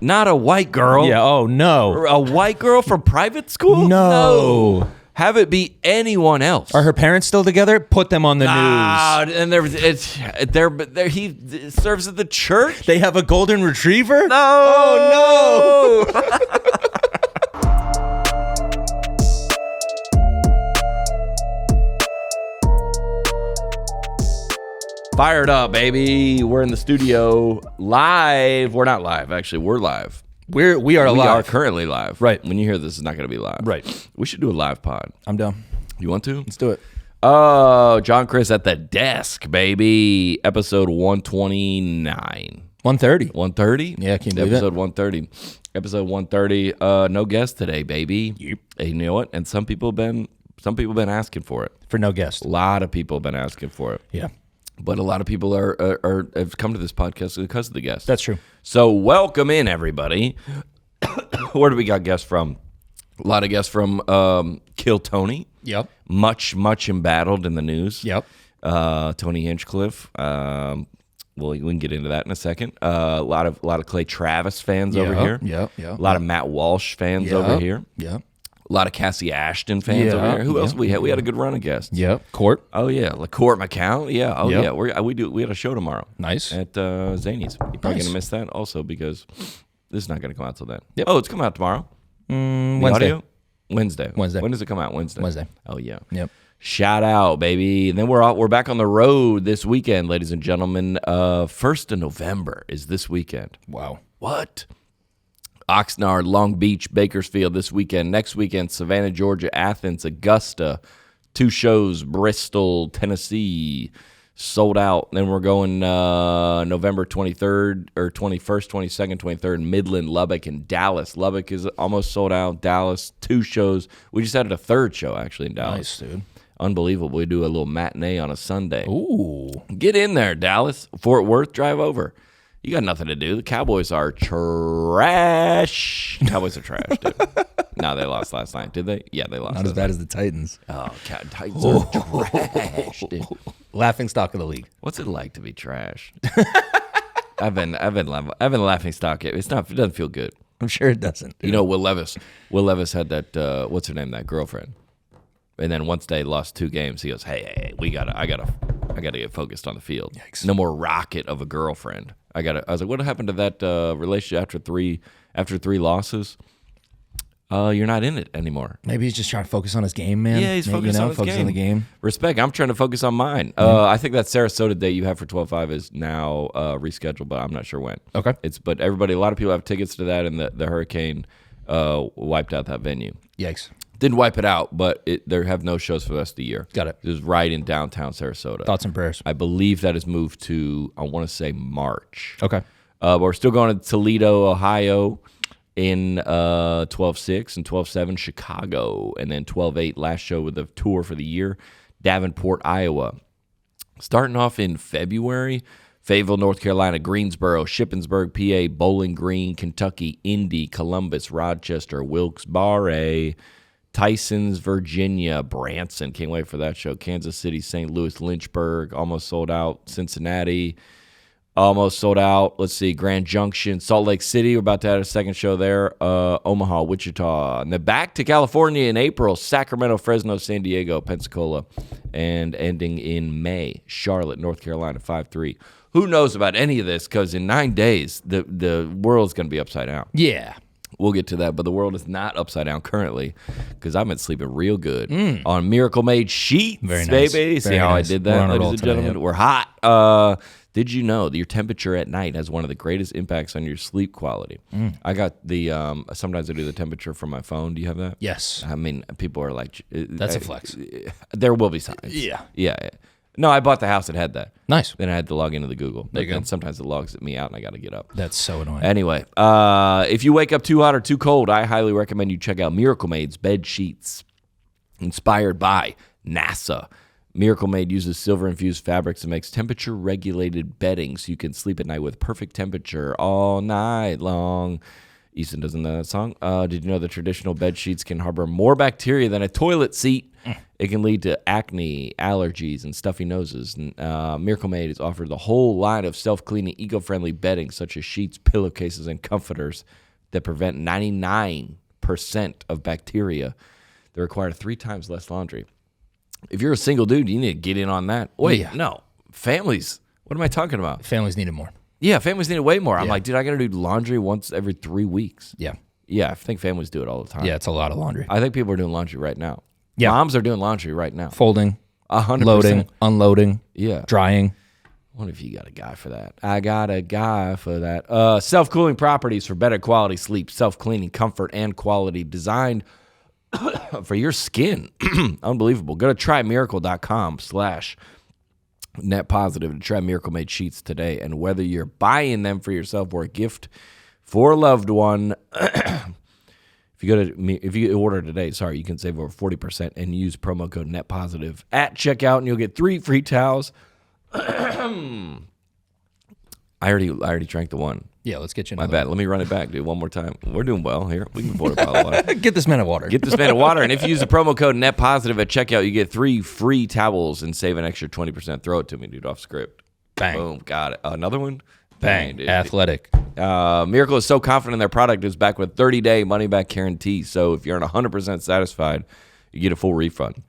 Not a white girl. Yeah. Oh no. A white girl from private school? No. Have it be anyone else. Are her parents still together? Put them on the news. And he serves at the church. They have a golden retriever? No. Oh no. Fired up, baby. We're in the studio live. We're not live, actually. We're live. We are live. We are currently live. Right. When you hear this, it's not going to be live. Right. We should do a live pod. I'm down. You want to? Let's do it. Oh, John Crist at the desk, baby. Episode 129. 130. 130? Yeah, can you believe Episode 130. Episode 130. No guest today, baby. Yep. Hey, you know what? And some people been asking for it. For no guest. A lot of people have been asking for it. Yeah. But a lot of people have come to this podcast because of the guests. That's true. So welcome in, everybody. Where do we got guests from? A lot of guests from Kill Tony. Yep. Much embattled in the news. Yep. Tony Hinchcliffe. Well, we can get into that in a second. A lot of Clay Travis fans over here. Yep. A lot of Matt Walsh fans over here. Yep. A lot of Cassie Ashton fans over here. Who else we had? We had a good run of guests. Yep. Court. Oh yeah, Court McCown. Yeah. Oh Yep. yeah. We had a show tomorrow. Nice. At Zany's. You're probably Nice. gonna miss that also because this is not gonna come out till then. Yep. Oh, it's coming out tomorrow. The Wednesday. audio? Wednesday. Wednesday. When does it come out? Wednesday. Wednesday. Oh yeah. Yep. Shout out, baby. And then we're back on the road this weekend, ladies and gentlemen. 1st of November is this weekend. Wow. What? Oxnard, Long Beach, Bakersfield this weekend. Next weekend, Savannah, Georgia, Athens, Augusta. 2 shows, Bristol, Tennessee. Sold out. Then we're going November 23rd or 21st, 22nd, 23rd, Midland, Lubbock, and Dallas. Lubbock is almost sold out. Dallas, 2 shows. We just added a 3rd show, actually, in Dallas. Nice, dude. Unbelievable. We do a little matinee on a Sunday. Ooh. Get in there, Dallas. Fort Worth, drive over. You got nothing to do. The Cowboys are trash. Cowboys are trash, dude. No, they lost last night. Did they? Yeah, they lost. Not as bad as the Titans. Oh, Titans are trash, dude. Laughing stock of the league. What's it like to be trash? I've been laughing stock. It doesn't feel good. I'm sure it doesn't. You know, Will Levis had that. What's her name? That girlfriend. And then once they lost 2 games, he goes, "Hey, I gotta get focused on the field. Yikes. No more rocket of a girlfriend. I was like, what happened to that relationship after three losses? You're not in it anymore. Maybe he's just trying to focus on his game, man. Yeah, he's focused on his focus game. on the game. Respect. I'm trying to focus on mine. I think that Sarasota date you have for 12/5 is now rescheduled, but I'm not sure when. Okay. But a lot of people have tickets to that, and the hurricane wiped out that venue. Yikes. Didn't wipe it out, but there have no shows for the rest of the year. Got it. It was right in downtown Sarasota. Thoughts and prayers. I believe that has moved to, I want to say, March. Okay. But we're still going to Toledo, Ohio in 12/6 and 12/7 Chicago, and then 12/8 last show with the tour for the year, Davenport, Iowa. Starting off in February, Fayetteville, North Carolina, Greensboro, Shippensburg, PA, Bowling Green, Kentucky, Indy, Columbus, Rochester, Wilkes-Barre, Tysons, Virginia, Branson, can't wait for that show, Kansas City, St. Louis, Lynchburg, almost sold out, Cincinnati, almost sold out, let's see, Grand Junction, Salt Lake City, we're about to add a second show there, Omaha, Wichita, and then back to California in April, Sacramento, Fresno, San Diego, Pensacola, and ending in May, Charlotte, North Carolina, 5-3. Who knows about any of this, because in 9 days, the world's going to be upside down. Yeah. We'll get to that, but the world is not upside down currently because I've been sleeping real good on Miracle Made sheets, Very nice. baby. See Very how nice. I did We're that, on a ladies roll and today, gentlemen? yep. We're hot. Did you know that your temperature at night has one of the greatest impacts on your sleep quality? I got the sometimes I do the temperature from my phone. Do you have that? Yes. I mean, people are like, That's a flex. There will be signs. Yeah. Yeah. No, I bought the house that had that. Nice. Then I had to log into the Google. There you go. And sometimes it logs me out and I got to get up. That's so annoying. Anyway, if you wake up too hot or too cold, I highly recommend you check out Miracle Made's bed sheets. Inspired by NASA. Miracle Made uses silver-infused fabrics and makes temperature-regulated bedding so you can sleep at night with perfect temperature all night long. Easton doesn't know that song. Did you know that traditional bed sheets can harbor more bacteria than a toilet seat? It can lead to acne, allergies, and stuffy noses. Miracle Made has offered the whole line of self-cleaning, eco-friendly bedding, such as sheets, pillowcases, and comforters that prevent 99% of bacteria that require 3 times less laundry. If you're a single dude, you need to get in on that. Wait, no. Families. What am I talking about? Families needed more. Yeah, families need it way more. I'm like, dude, I got to do laundry once every 3 weeks. Yeah. Yeah, I think families do it all the time. Yeah, it's a lot of laundry. I think people are doing laundry right now. Yeah. Moms are doing laundry right now. Folding, 100%. loading, unloading, Yeah. drying. What if you got a guy for that? I got a guy for that. Self-cooling properties for better quality sleep, self-cleaning, comfort, and quality, designed for your skin. Unbelievable. Go to trymiracle.com/net positive to try Miracle Made sheets today. And whether you're buying them for yourself or a gift for a loved one, if you order today, you can save over 40% and use promo code net positive at checkout, and you'll get 3 free towels. I already drank the one. Yeah, let's get you My another. bad. Let me run it back, dude. One more time. We're doing well here. We can afford a bottle of water. Get this man a water. Get this man of water, and if you use the promo code net positive at checkout, you get 3 free towels and save an extra 20%. Throw it to me, dude. Off script. Bang. Boom. Got it. Another one. Bang. Dude. Athletic. Miracle is so confident in their product, it's back with 30-day money-back guarantee. So if you're not 100% satisfied, you get a full refund.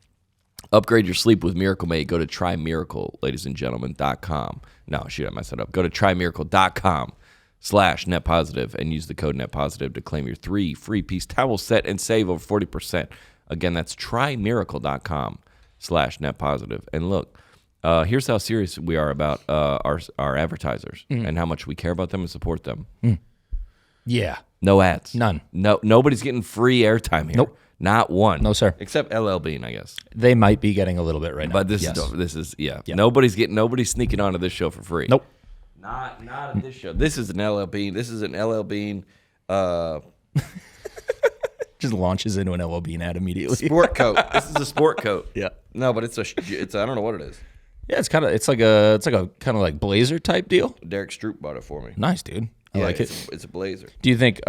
Upgrade your sleep with Miracle Made. Go to trymiracle, ladies and gentlemen.com. No, shoot, I messed it up. Go to trymiracle.com/net positive and use the code net positive to claim your 3 free-piece towel set and save over 40%. Again, that's trymiracle.com/net positive. And look, here's how serious we are about our advertisers and how much we care about them and support them. Yeah. No ads. None. No, nobody's getting free airtime here. Nope. Not one. No, sir. Except LL Bean, I guess. They might be getting a little bit right now. But this is Nobody's sneaking onto this show for free. Nope. Not at this show. This is an LL Bean. This is an LL Bean Just launches into an LL Bean ad immediately. sport coat. This is a sport coat. Yeah. No, but it's I don't know what it is. Yeah, it's like a kind of like blazer type deal. Derek Stroop bought it for me. Nice, dude. I like it. It's a blazer. Do you think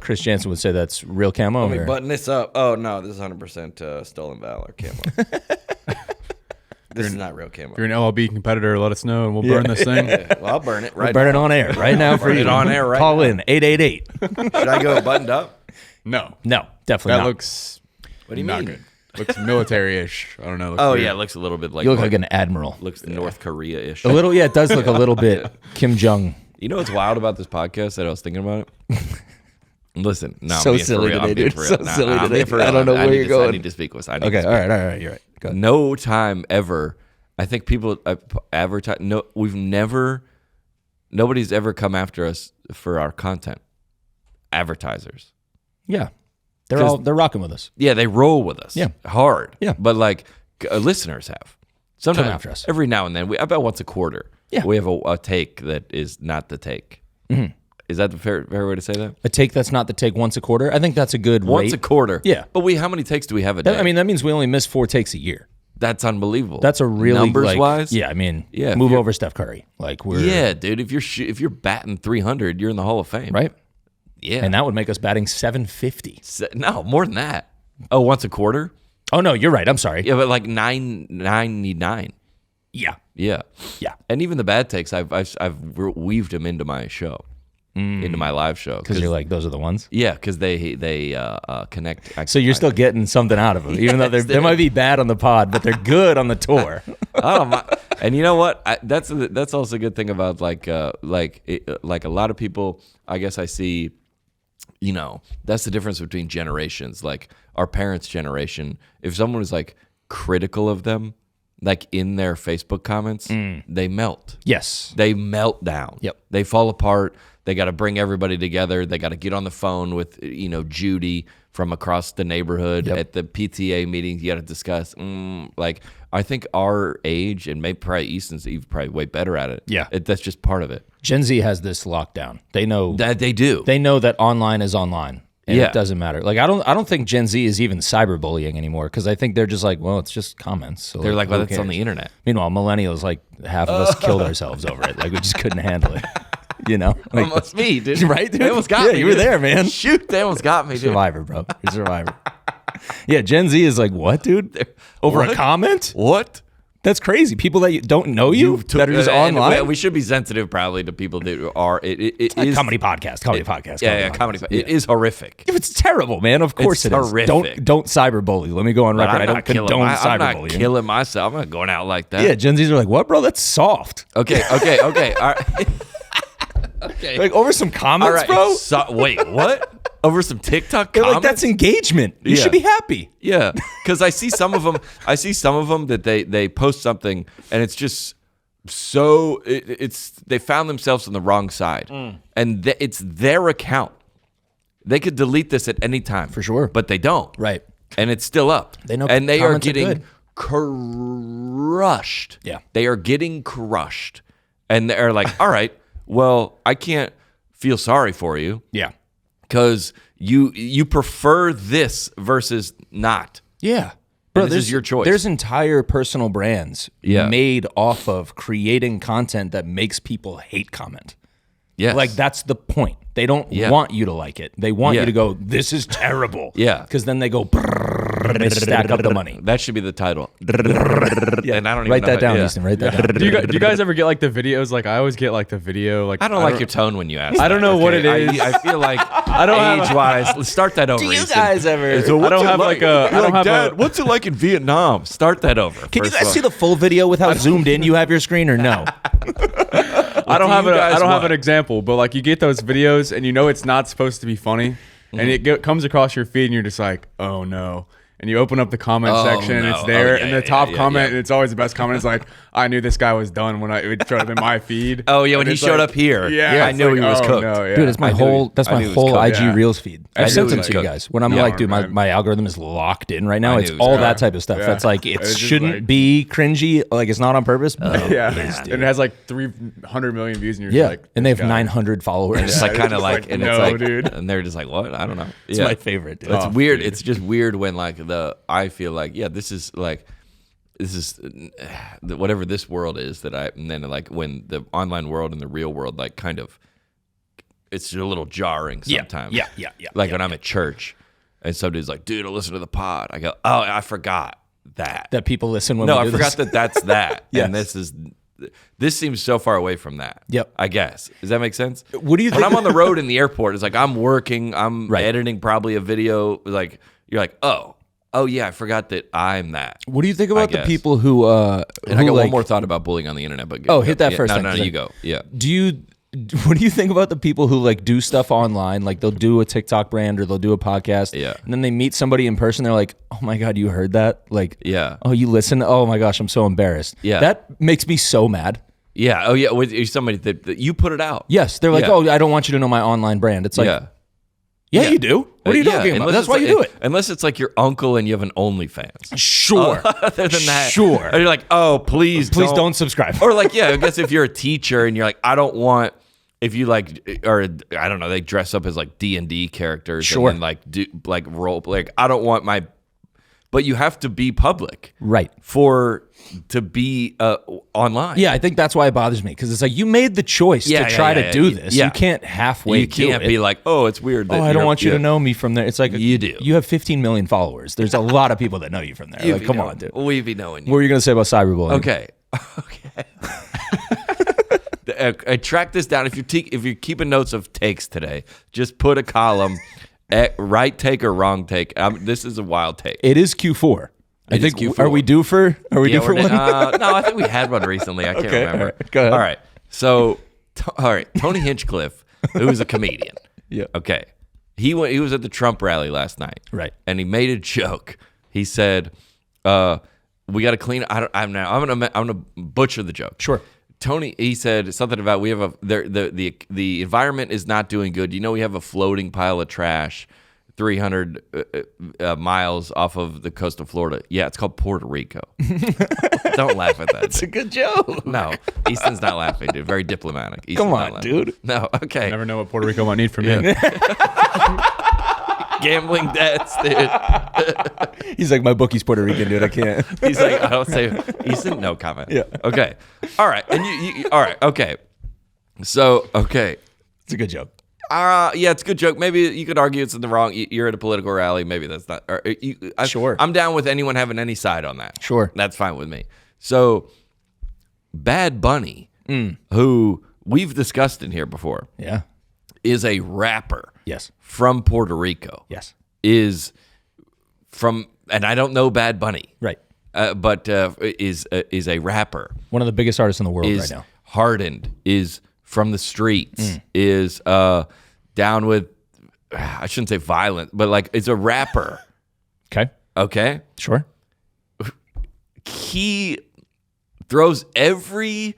Chris Jansen would say that's real camo? Let me button this up. Oh no, this is 100% stolen valor camo. This is not real camo. If you're an LLB competitor, let us know and we'll burn this thing. Yeah, well, I'll burn it right Burn it now. on air right now for Burn you. it on air right Call now. in 888. Should I go buttoned up? No. No, definitely That not. looks What do you not mean? good. Looks military-ish. I don't know. Looks Oh weird. yeah, it looks a little bit like You look like an admiral. looks North Korea-ish. A little, yeah, it does look a little bit Kim Jong. You know what's wild about this podcast that I was thinking about it? Listen, no, So I'm being silly for real. today, I'm being dude. for real. So Nah, silly I'm today. being for real. I don't know where you're going. I need to speak with. Okay, all right, you're right. Go ahead. No time ever. I think people advertise. No, nobody's ever come after us for our content. Advertisers. Yeah, 'Cause- they're rocking with us. Yeah, they roll with us. Yeah. Hard. Yeah. But like listeners have. Sometimes Come after us. every now and then. I bet once a quarter. Yeah. We have a take that is not the take. Mm-hmm. Is that the fair way to say that? A take that's not the take once a quarter. I think that's a good Once rate. a quarter. Yeah. But how many takes do we have a day? I mean, that means we only miss 4 takes a year. That's unbelievable. That's a really numbers like, wise. Yeah, I mean, Yeah, if move you're- over Steph Curry. Like we're Yeah, dude. If you're batting 300, you're in the Hall of Fame. right, Yeah. and that would make us batting 750. No, more than that. Oh, once a quarter. Oh no, you're right. I'm sorry. Yeah, but like 999. Yeah, Yeah. yeah. And even the bad takes, I've weaved them into my show, into my live show. Because you're like, those are the ones. Yeah, because they connect. So you're still getting something out of them, even though they might be bad on the pod, but they're good on the tour. Oh my! And you know what? That's also a good thing about like a lot of people. I guess I see. You know, that's the difference between generations. Like our parents' generation, if someone is like critical of them, like in their Facebook comments, they melt. Yes. They melt down. Yep. They fall apart. They got to bring everybody together. They got to get on the phone with, Judy from across the neighborhood at the PTA meetings. You got to discuss. Like, I think our age, and maybe probably Easton's even probably way better at it. Yeah. That's just part of it. Gen Z has this lockdown. They know That they do. they know that online is online. And Yeah. it doesn't matter. Like I don't think Gen Z is even cyberbullying anymore because I think they're just like, well, it's just comments. So They're like, well, who that's on cares? the internet. Meanwhile, millennials, like half of us killed ourselves over it. Like we just couldn't handle it. Like, Almost me, dude. right, dude? They almost got Yeah, me. you were dude. there, man. Shoot, they almost got me, dude. Survivor, bro. You're a survivor. Yeah, Gen Z is like, what, dude? Over What? a comment? What? That's crazy. People that don't know you that are just and online. we should be sensitive, probably, to people that are. It is Comedy podcast. Yeah, comedy. It is horrific. It's terrible, man. Of course It's it is. horrific. Don't cyberbully. Let me go on But record. I I'm don't not killing condone I'm not cyberbullying. killing myself. I'm not going out like that. Yeah, Gen Zs are like, what, bro? That's soft. Okay. All right. Okay. Like over some All comments, right. bro. Wait, what? Over some TikTok They're comments? like, that's engagement. You Yeah. should be happy. Yeah, because I see some of them. That they post something and it's just so it's they found themselves on the wrong side, and it's their account. They could delete this at any time For sure. but they don't. Right. And it's still up. They know and they are comments are getting good. crushed. Yeah. They are getting crushed, and they're like, all right, well, I can't feel sorry for you. Yeah. Because you prefer this versus not. Yeah. Bro, this is your choice. There's entire personal brands Yeah. made off of creating content that makes people hate comment. Yes. Like, that's the point. They don't Yeah. want you to like it. They want Yeah. you to go, this is terrible. Yeah. Because then they go, brrrr, and they stack up the money. That should be the title. And I don't even Write know that how- down, yeah. Easton. Write that down. Do you guys ever get like the videos? Like I always get like the video. Like I don't like your tone when you ask. I don't that, know what okay? it is. I feel like I don't have- age-wise. Let's start that over. Do you Easton. guys ever? So I what's don't it have like a. You're I don't have Dad, a. what's it like in Vietnam? Start that over. Can you first guys of see all. the full video with how zoomed in you have your screen or no? I don't have you guys I don't have want? an example, but like you get those videos and you know it's not supposed to be funny, and it comes across your feed and you're just like, oh no. And you open up the comment Oh, section and no. it's there, Oh, yeah, and the yeah, top yeah, comment, yeah. and it's always the best comment. Is like, I knew this guy was done when it would show up in my feed. Oh, yeah, when And he it's showed like- up here. Yeah, Yeah, I it's knew like, he was oh, cooked. no, yeah. Dude, it's my I knew whole he- that's I my knew he was whole cooked. IG Yeah. Reels feed. I I've knew sent he them was to you cooked. guys. When I'm Yeah, like, dude, right. my algorithm is locked in right now. I It's knew he was all cooked. that type of stuff. Yeah. That's like, it It's just shouldn't like- be cringy. Like, it's not on purpose. But Yeah, it is, dude. and it has like 300 million views, and you're Yeah, just like, and they have God. 900 followers. It's Yeah, like it's kind of just like, like, and no, it's like, dude. and they're just like, what? I don't know. It's Yeah. my favorite, dude. It's Oh, weird. dude. It's just weird when like I feel like, yeah, this is whatever this world is that and then like when the online world and the real world like kind of, it's just a little jarring sometimes. Yeah. Like when I'm at church and somebody's like, dude, I'll listen to the pod. I go, oh, I forgot that. That people listen when No, we I do forgot this. that's that. Yes. And this seems so far away from that. Yep. I guess. Does that make sense? What do you When think? I'm on the road in the airport, it's like I'm working, I'm Right. editing probably a video. Like you're like, oh yeah, I forgot that I'm that. What do you think about the guess. people who And I got like, one more thought about bullying on the internet. But Oh, hit that first No, then, no, 'cause you I- go. Yeah. What do you think about the people who like do stuff online? Like they'll do a TikTok brand or they'll do a podcast. Yeah. And then they meet somebody in person. They're like, oh my God, you heard that? Like, Yeah. oh, you listen? Oh my gosh, I'm so embarrassed. Yeah. That makes me so mad. Yeah. Oh yeah. With somebody that you put it out. Yes. They're like, Yeah. oh, I don't want you to know my online brand. It's like, Yeah. yeah, you do. What are you Yeah, talking about? unless That's it's why you like- do it. Unless it's like your uncle and you have an OnlyFans. Sure. Other than that, Sure. And you're like, oh, please don't subscribe. Or like, yeah, I guess if you're a teacher and you're like, I don't want, if you like, or I don't know, they dress up as like D&D characters, Sure. and then like do like role, like I don't want my, but you have to be public, Right. to be online. Yeah, I think that's why it bothers me because it's like you made the choice Yeah, to yeah, try yeah, to yeah. do this. Yeah. You can't halfway. you can't be like, oh, it's weird. That Oh, I don't you're- want you yeah. to know me from there. It's like You do. You have 15 million followers. There's a lot of people that know you from there. You Like, be come knowing- on, dude. We be knowing you. What were you gonna say about cyberbullying? Okay. I track this down. If you're keeping notes of takes today, just put a column, right take or wrong take. This is a wild take. It is Q4. I It is think. Q4. Are we due for? Are we due for we're one? no, I think we had one recently. I can't Okay, remember. all right, go ahead. All right. So, all right. Tony Hinchcliffe, who is a comedian. Yeah. Okay. He was at the Trump rally last night. Right. And he made a joke. He said, "We got to clean. I'm gonna butcher the joke. Sure. Tony, he said something about we have the environment is not doing good. You know, we have a floating pile of trash 300 miles off of the coast of Florida. Yeah, it's called Puerto Rico. Don't laugh at that. It's a good joke. No, Easton's not laughing, dude. Very diplomatic. Easton's Come not on, laughing. dude. No, okay. Never know what Puerto Rico might need from me. Gambling debts, dude. He's like, my bookie's Puerto Rican, dude. I can't. He's like, I don't say Easton. No comment. Yeah. Okay. All right. And you all right. Okay. So, okay. It's a good joke. Yeah, it's a good joke. Maybe you could argue it's in the wrong. You're at a political rally. Maybe that's not. Sure. I'm down with anyone having any side on that. Sure. That's fine with me. So, Bad Bunny, who we've discussed in here before, Yeah. is a rapper. Yes. From Puerto Rico. Yes. Is from, and I don't know Bad Bunny. Right. But is a rapper. One of the biggest artists in the world Is right now. hardened. Is from the streets. Is down with, I shouldn't say violent, but like is a rapper. Okay. Okay? Sure. He throws everything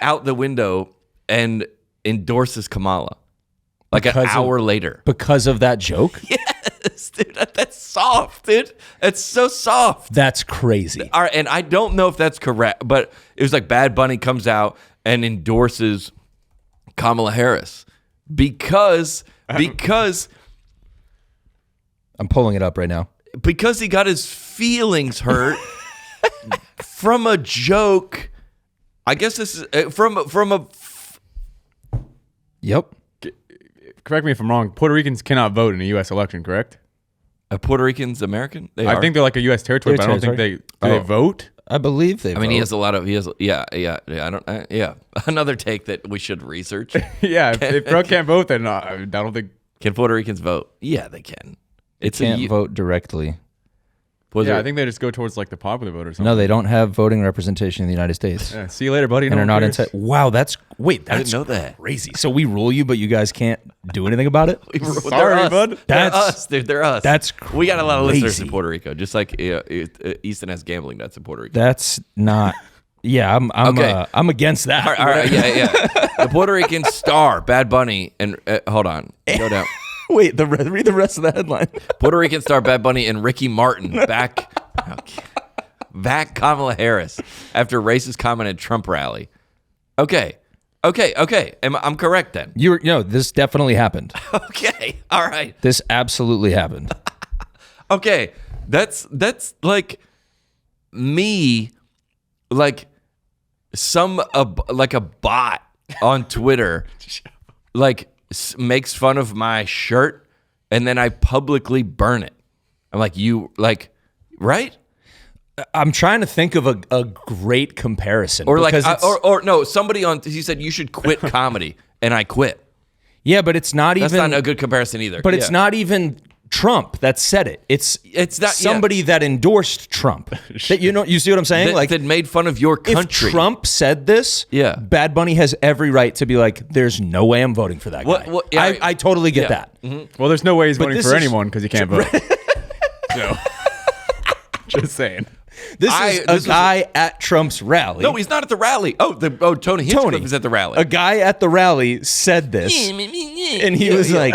out the window and endorses Kamala. Like an hour later. Because of that joke? Yes, dude. That's soft, dude. It's so soft. That's crazy. All right, and I don't know if that's correct, but it was like Bad Bunny comes out and endorses Kamala Harris because I'm pulling it up right now. he got his feelings hurt from a joke. I guess this is from a. Yep. Correct me if I'm wrong. Puerto Ricans cannot vote in a U.S. election, correct? Puerto Rican's American. I think they're like a U.S. territory, but I don't think they they vote. I believe they I mean, he has a lot of. He has. Yeah. I don't. Yeah. Another take that we should research. Yeah, if Bro can't vote, then I don't think. Can Puerto Ricans vote? Yeah, they can. It's can't vote directly. Yeah, I think they just go towards like the popular vote or something. No, they don't have voting representation in the United States. Yeah, see you later, buddy. And they're not inside. Wow, that's I didn't know that. crazy. So we rule you, but you guys can't do anything about it? Sorry, bud. They're us, dude. They're us. That's we got a lot of listeners crazy. in Puerto Rico, just like Easton has gambling nuts in Puerto Rico. That's not. Yeah, I'm against that. All right, yeah. The Puerto Rican star, Bad Bunny, and hold on, go down. Wait, read the rest of the headline. Puerto Rican star Bad Bunny and Ricky Martin back Kamala Harris after racist comment at Trump rally. Okay. I'm correct then. This definitely happened. Okay, all right. This absolutely happened. Okay, that's like me, like like a bot on Twitter, like makes fun of my shirt, and then I publicly burn it. I'm like, right? I'm trying to think of a great comparison. Or like, or no, somebody he said you should quit comedy, and I quit. Yeah, but it's not That's even. not a good comparison either. But it's not even Trump that said it. It's not somebody that endorsed Trump. You see what I'm saying? that made fun of your country. If Trump said this, Yeah. Bad Bunny has every right to be like, "There's no way I'm voting for that guy." I totally get that. Mm-hmm. Well, there's no way he's voting this for is- anyone because he can't vote. So, just saying. This is a guy at Trump's rally. No, he's not at the rally. Tony Hinchcliffe is at the rally. A guy at the rally said this, and he was like,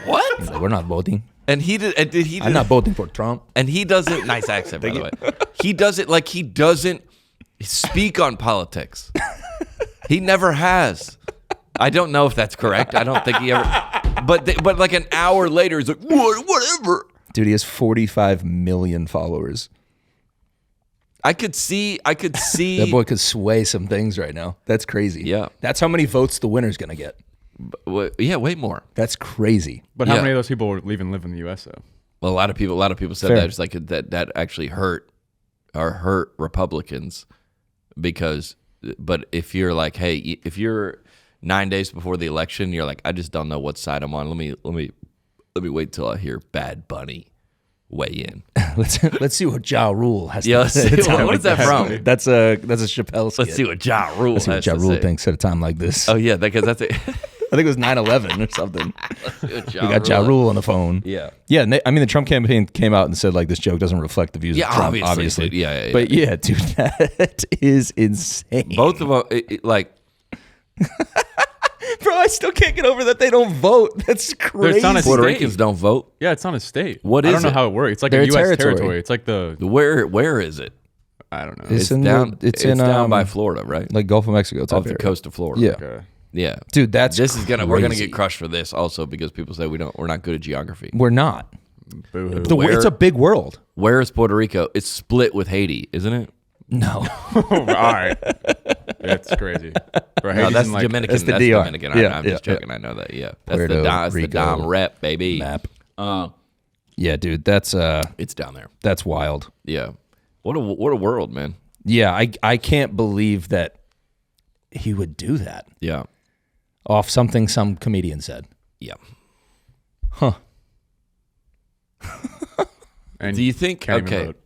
what? He's like, "We're not voting." And he did. And did he? I'm not voting for Trump. And he doesn't. Nice accent, by the way. He does it like he doesn't speak on politics. He never has. I don't know if that's correct. I don't think he ever. But like an hour later, he's like, whatever. Dude, he has 45 million followers. I could see. That boy could sway some things right now. That's crazy. Yeah. That's how many votes the winner's gonna get. Yeah, way more. That's crazy. But how many of those people even live in the U.S. though? Well, a lot of people said Fair. that. It's like that actually hurt Republicans because. But if you're like, hey, if you're 9 days before the election, you're like, I just don't know what side I'm on. Let me wait till I hear Bad Bunny weigh in. Let's see what Ja Rule has Yeah, to let's say. see. at a time What is like that from? That's a Chappelle skit. Let's see what Ja Rule Let's see has what Ja to Rule say. thinks at a time like this. Oh yeah, because that's it. I think it was 9/11 or something. We We got Ja Rule on the phone. Yeah. Yeah, I mean, the Trump campaign came out and said, like, this joke doesn't reflect the views of Trump, obviously. Dude. Yeah. But yeah, dude, that is insane. Both of them, like, Bro, I still can't get over that they don't vote. That's crazy. not a Puerto state. Ricans don't vote. Yeah, it's not a state. What I is don't know it? how it works. It's like They're a a U.S. territory. territory. It's like the Where is it? I don't know. It's in down. it's It's in down by Florida, right? like Gulf of Mexico. Off the coast of Florida. Yeah. Okay. Yeah. Dude, that's This is we're gonna crazy. get crushed for this also because people say we're not good at geography. We're not. Boo-hoo. It's a big world. Where is Puerto Rico? It's split with Haiti, isn't it? No. All right. That's crazy. Right? No, that's He's in, Dominican. that's the That's DR. Dominican. Yeah, I'm yeah, just joking. I know that. Yeah, that's Puerto that's the Rico Dom rep, baby. map. Yeah, dude, that's It's down there. that's wild. Yeah. What a world, man. Yeah, I can't believe that he would do that Yeah. off something some comedian said. Yeah. Huh. And Do you think? can't even Okay. vote.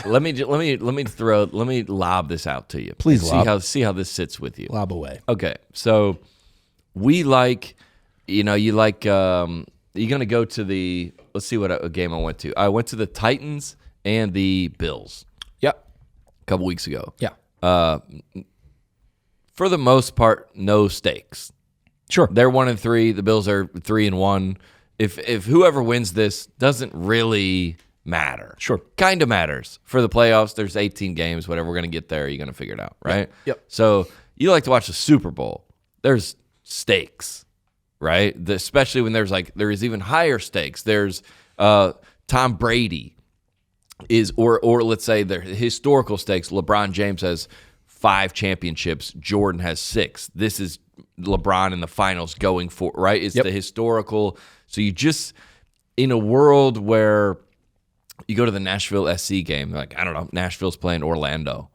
Let me lob this out to you. Please And lob. see how this sits with you. Lob away. Okay, so we like, you like, you're gonna go to the. Let's see what a game I went to. I went to the Titans and the Bills Yep. a couple weeks ago. Yeah. For the most part, no stakes. Sure. They're 1-3. The Bills are 3-1. If whoever wins this doesn't really matter. Sure. Kind of matters. For the playoffs, there's 18 games, whatever. We're going to get there. You're going to figure it out, right? Yep. So you like to watch the Super Bowl. There's stakes, right? Especially when there is even higher stakes. There's Tom Brady or let's say the historical stakes. LeBron James has 5 championships. Jordan has 6. This is LeBron in the finals going for, right? It's the historical. So you just, in a world where you go to the Nashville SC game, like, I don't know, Nashville's playing Orlando.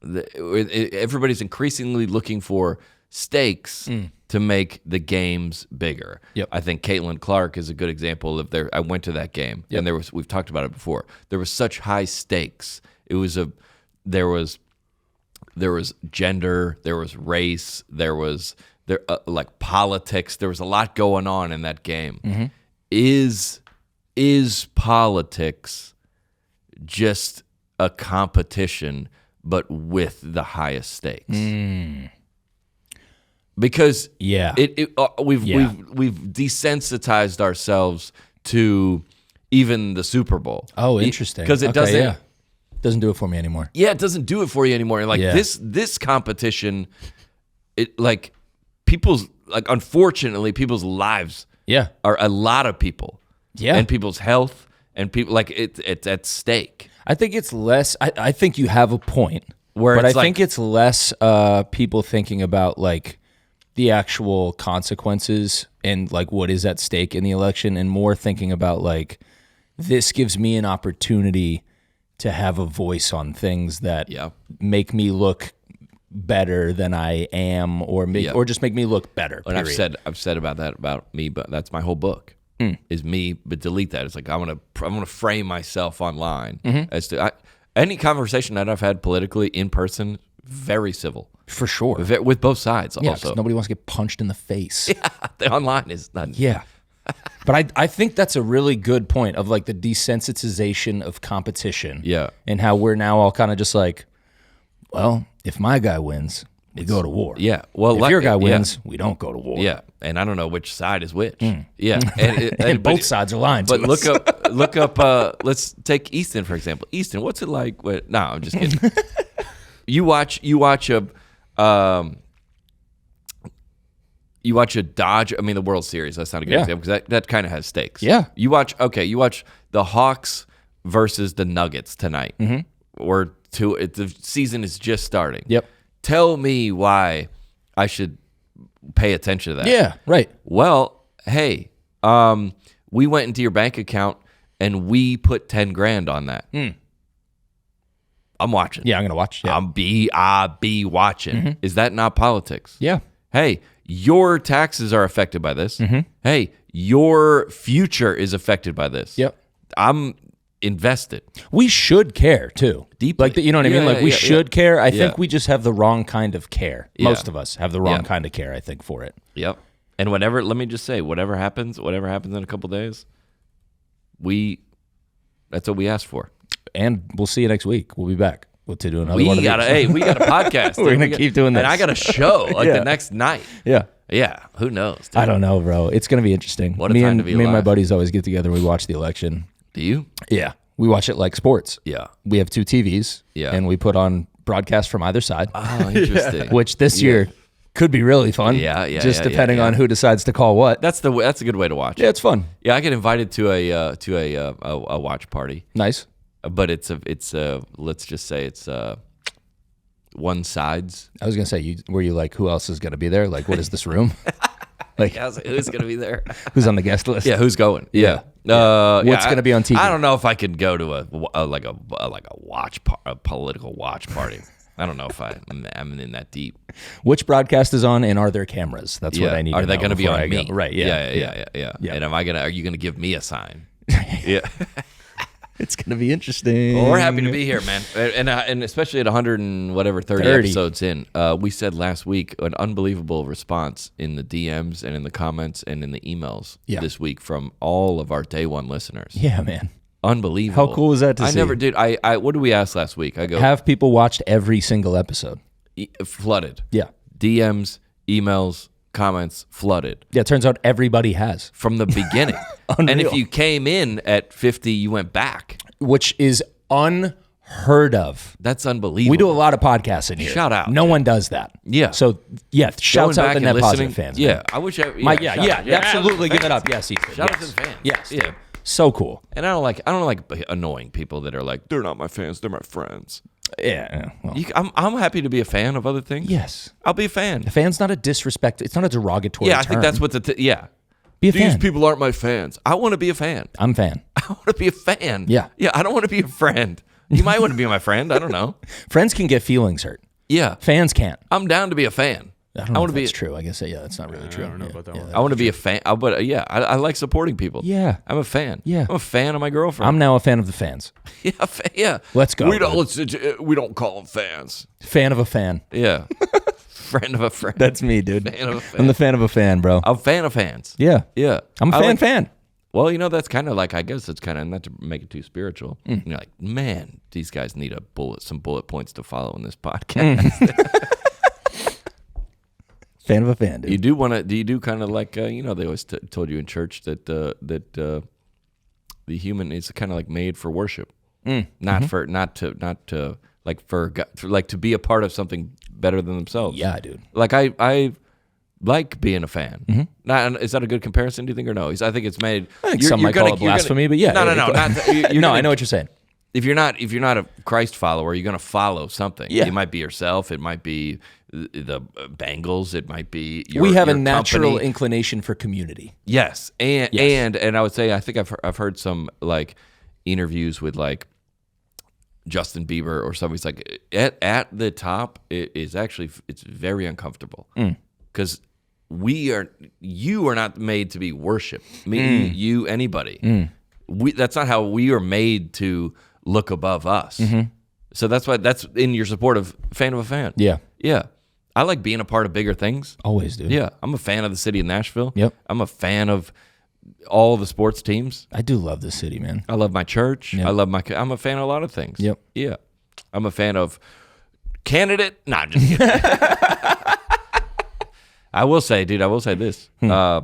Everybody's increasingly looking for stakes to make the games bigger. Yep. I think Caitlin Clark is a good example of I went to that game, and we've talked about it before. There was such high stakes. There was gender, there was race, there was like politics. There was a lot going on in that game. Mm-hmm. Is politics just a competition, but with the highest stakes? Because Yeah. we've desensitized ourselves to even the Super Bowl. Oh, interesting. Because it doesn't. Yeah. Doesn't do it for me anymore. Yeah, it doesn't do it for you anymore. Like Yeah. this competition, unfortunately, people's lives Yeah. are a lot of people. Yeah. And people's health and people it's at stake. I think it's less. I think you have a point. Where but it's I think it's less people thinking about like the actual consequences and like what is at stake in the election, and more thinking about like this gives me an opportunity to have a voice on things that make me look better than I am, or or just make me look better. And period. I've said about me, but that's my whole book is me. But delete that. It's like I'm gonna frame myself online as to any conversation that I've had politically in person, very civil For sure. with both sides. Yeah, Also, 'cause nobody wants to get punched in the face. the online is not. Yeah. But I think that's a really good point of like the desensitization of competition. Yeah. And how we're now all kind of just like, well, if my guy wins, we go to war. Yeah. Well, If your guy wins, we don't go to war. Yeah, and I don't know which side is which. Yeah, and Both sides are lying to But us. look up. Let's take Easton for example. Easton, what's it like? No, I'm just kidding. you watch a Dodge. I mean, the World Series. That's not a good Yeah. example because that kind of has stakes. Yeah. You watch the Hawks versus the Nuggets tonight, or the season is just starting. Yep. Tell me why I should pay attention to that. Yeah, right. Well, hey, we went into your bank account and we put 10 grand on that. I'm watching. Yeah, I'm going to watch. Yeah. I'll be watching. Is that not politics? Yeah. Hey, your taxes are affected by this. Hey, your future is affected by this. Yep. I'm invested. We should care too. Deeply. Like, you know what I mean? Yeah, Like we yeah, should care. I think Yeah. we just have the wrong kind of care. Yeah. Most of us have the wrong Yeah. kind of care, I think, for it. Yep. And let me just say, whatever happens in a couple days, that's what we asked for. And we'll see you next week. We'll be back. We'll to do another one We of got these. we got a podcast. We're dude. gonna keep doing this. And I got a show like Yeah. the next night. Yeah. Yeah, who knows? Dude? I don't know, bro. It's going to be interesting. What a me time and to be me and my alive. buddies always get together and we watch the election. Do you? Yeah. We watch it like sports. Yeah. We have 2 TVs. Yeah. And we put on broadcasts from either side, Oh, interesting. which this year could be really fun. Yeah, yeah, Just yeah, depending yeah. on who decides to call what. That's a good way to watch. Yeah, it's fun. Yeah, I get invited to a watch party, Nice. but it's let's just say it's one sides. I was gonna say, were you like, who else is gonna be there? Like, what is this room? Like, I was like, who's gonna be there? who's on the guest list? Yeah, who's going? Yeah. What's gonna be on TV? I don't know if I could go to a political watch party. I don't know if I'm in that deep. Which broadcast is on, and are there cameras? That's what I need. Are to they know going to be before on I go. me? Right. Yeah. Yeah. And are you going to give me a sign? Yeah. It's gonna be interesting. Well, we're happy to be here, man, and especially at 100 and whatever 30 episodes in. We said last week an unbelievable response in the DMs and in the comments and in the emails this week from all of our day one listeners. Yeah, man. Unbelievable. How cool was that to see? I never did. I what did we ask last week? I go, have people watched every single episode? Flooded. Yeah. DMs, emails, comments, flooded. Yeah, it turns out everybody has. From the beginning. And if you came in at 50, you went back. Which is unheard of. That's unbelievable. We do a lot of podcasts in here. Shout out. No one does that. Yeah. So, yeah, shouts Going out back the and Net Positive listening. fans. Yeah. Man. I wish I... Absolutely. Give it up. Yes, Ethan. Shout out to the fans. Yes. Yeah. So cool. And I don't like annoying people that are like, they're not my fans, they're my friends. Yeah. Well, I'm happy to be a fan of other things. yes. I'll be a fan. A fan's not a disrespect. It's not a derogatory term. I think that's what Be a These fan. people aren't my fans. I want to be a fan. I'm a fan. I want to be a fan. Yeah. Yeah, I don't want to be a friend. You might want to be my friend. I don't know. Friends can get feelings hurt. Yeah. Fans can't. I'm down to be a fan. I don't know want if to that's true. I guess, that's not really true. I don't know about that one. I want to be a fan. But I like supporting people. Yeah. I'm a fan. Yeah. I'm a fan of my girlfriend. I'm now a fan of the fans. Yeah. Let's go. We don't call them fans. Fan of a fan. Yeah. Friend of a friend. That's me, dude. Fan of a fan. I'm the fan of a fan, bro. I'm a fan of fans. Yeah. Yeah. I'm a fan. Well, that's kind of like, I guess it's kind of, not to make it too spiritual. You're like, man, these guys need some bullet points to follow in this podcast. Fan of a fan, dude. You do kind of like, they always told you in church that the human is kind of like made for worship, not to be a part of something better than themselves. Yeah, dude. Like I like being a fan. Is that a good comparison? Do you think or no? I think it's made. I think some might call it blasphemy, but yeah. No. I know what you're saying. If you're not a Christ follower, you're going to follow something. Yeah. It might be yourself. It might be the Bengals. It might be we have your a natural company. inclination for community. Yes, and I would say I think I've heard some like interviews with like Justin Bieber or somebody's like at the top. It's very uncomfortable because you are not made to be worshipped. Me, you, anybody. That's not how we are made to look above us. So that's why that's in your support of fan of a fan. Yeah. Yeah. I like being a part of bigger things. Always, dude. Yeah. I'm a fan of the city of Nashville. Yep. I'm a fan of all the sports teams. I do love this city, man. I love my church. Yep. I'm a fan of a lot of things. Yep. Yeah. I'm a fan of candidate. Not just kidding. I will say this. I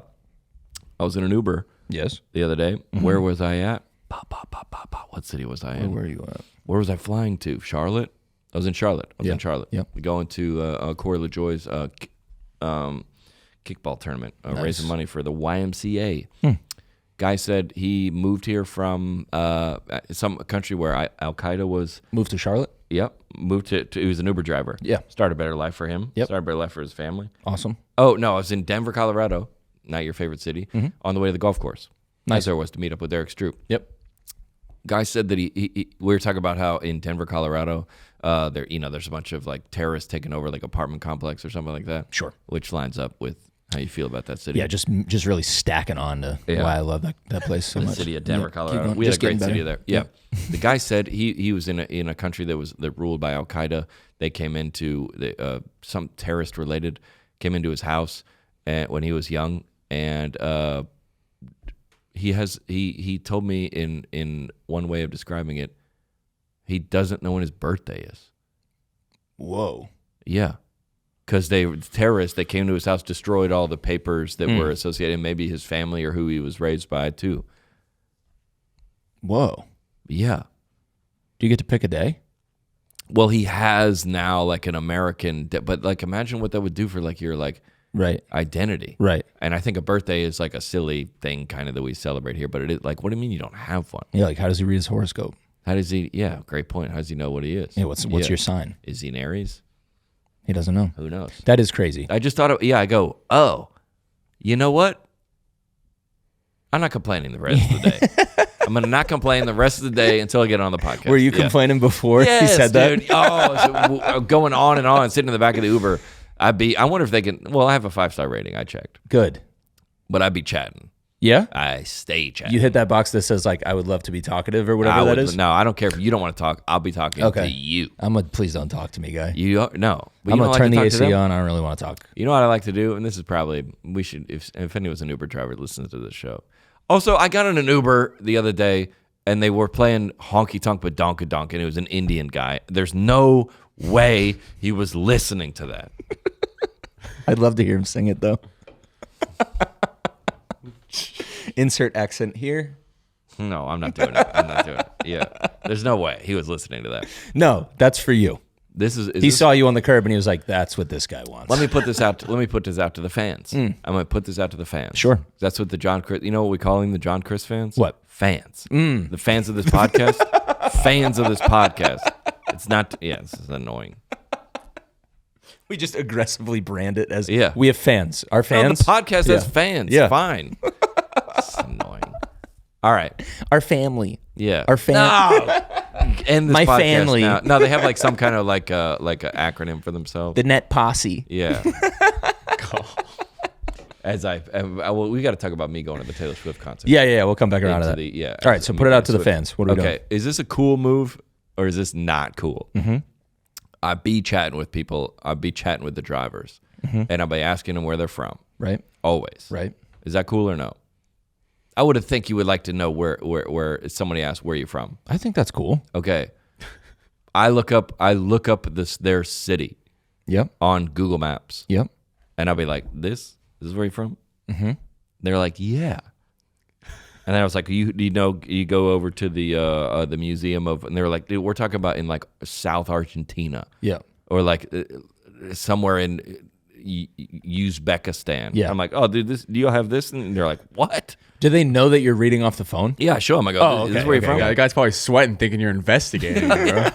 was in an Uber. Yes. The other day. Where was I at? What city was I in? Where are you at? Where was I flying to? Charlotte? I was in Charlotte. Yep. Going to Corey LaJoy's kickball tournament, raising money for the YMCA. Guy said he moved here from some country where Al-Qaeda was. Moved to Charlotte? Yep. Moved to he was an Uber driver. Yeah. Started a better life for him. Yep. Started a better life for his family. Awesome. Oh, no, I was in Denver, Colorado, not your favorite city, on the way to the golf course. Nice. As there was to meet up with Eric Stroop. Yep. Guy said that we were talking about how in Denver, Colorado, there's a bunch of like terrorists taking over like apartment complex or something like that. Sure. Which lines up with how you feel about that city. Yeah, just really stacking on to why I love that place so the much. city of Denver, Yep. Colorado. We had a great city there. Yeah. The guy said he was in a country that ruled by Al Qaeda. They came into some terrorist related came into his house when he was young, and he told me in one way of describing it, he doesn't know when his birthday is. Whoa. Yeah. Because terrorists, they came to his house, destroyed all the papers that were associated, maybe his family or who he was raised by too. Whoa. Yeah. Do you get to pick a day? Well, he has now like an American, but like imagine what that would do for like your like Right. identity. Right. And I think a birthday is like a silly thing kind of that we celebrate here, but it is like, what do you mean you don't have one? Yeah, like how does he read his horoscope? How does he, great point. How does he know what he is? Yeah, what's your sign? Is he an Aries? He doesn't know. Who knows? That is crazy. I just thought, I go, oh, you know what? I'm not complaining the rest of the day. I'm going to not complain the rest of the day until I get on the podcast. Were you complaining before he said dude. that? Oh, going on and on, sitting in the back of the Uber. I wonder if they can, well, I have a 5-star rating. I checked. Good. But I'd be chatting. Yeah? I stay chatting. You hit that box that says, like, I would love to be talkative or whatever that is? No, I don't care if you don't want to talk. I'll be talking to you. Please don't talk to me, guy. No. But I'm going to turn the AC on. I don't really want to talk. You know what I like to do? And this is probably, we should, if anyone's an Uber driver listens to this show. Also, I got in an Uber the other day, and they were playing Honky Tonk but Donka Donk, and it was an Indian guy. There's no way he was listening to that. I'd love to hear him sing it, though. Insert accent here. No, I'm not doing it. Yeah. There's no way he was listening to that. No, that's for you. He saw you on the curb and he was like, "That's what this guy wants." Let me put this out. Let me put this out to the fans. I'm gonna put this out to the fans. Sure. That's what the John Crist. You know what we call him? The John Crist fans. What? Fans? The fans of this podcast. Fans of this podcast. It's not. Yeah, this is annoying. We just aggressively brand it as. Yeah. We have fans. Our fans. No, the podcast has fans. Yeah. Fine. It's annoying. All right. Our family. Yeah. Our fam. No. End this My podcast family. now. No, they have like some kind of like a acronym for themselves. The Net Posse. Yeah. We got to talk about me going to the Taylor Swift concert. Yeah. We'll come back around to that. All right. So put it out to the fans. What are we doing? Okay. Is this a cool move or is this not cool? Mm-hmm. I'd be chatting with people. I'd be chatting with the drivers, and I'd be asking them where they're from. Right. Always. Right. Is that cool or no? I would have think you would like to know where somebody asks where you're from. I think that's cool. Okay. I look up their city. Yep. On Google Maps. Yep. And I'll be like, this is where you're from? Mm-hmm. They're like, yeah. And then I was like, you go over to the museum of, and they were like, dude, we're talking about in like South Argentina. Yeah. Or like somewhere in Uzbekistan. Yeah. I'm like, oh, dude, do you have this? And they're like, what? Do they know that you're reading off the phone? Yeah, I show them. I go, this is where you're from? Yeah, the guy's probably sweating thinking you're investigating, bro.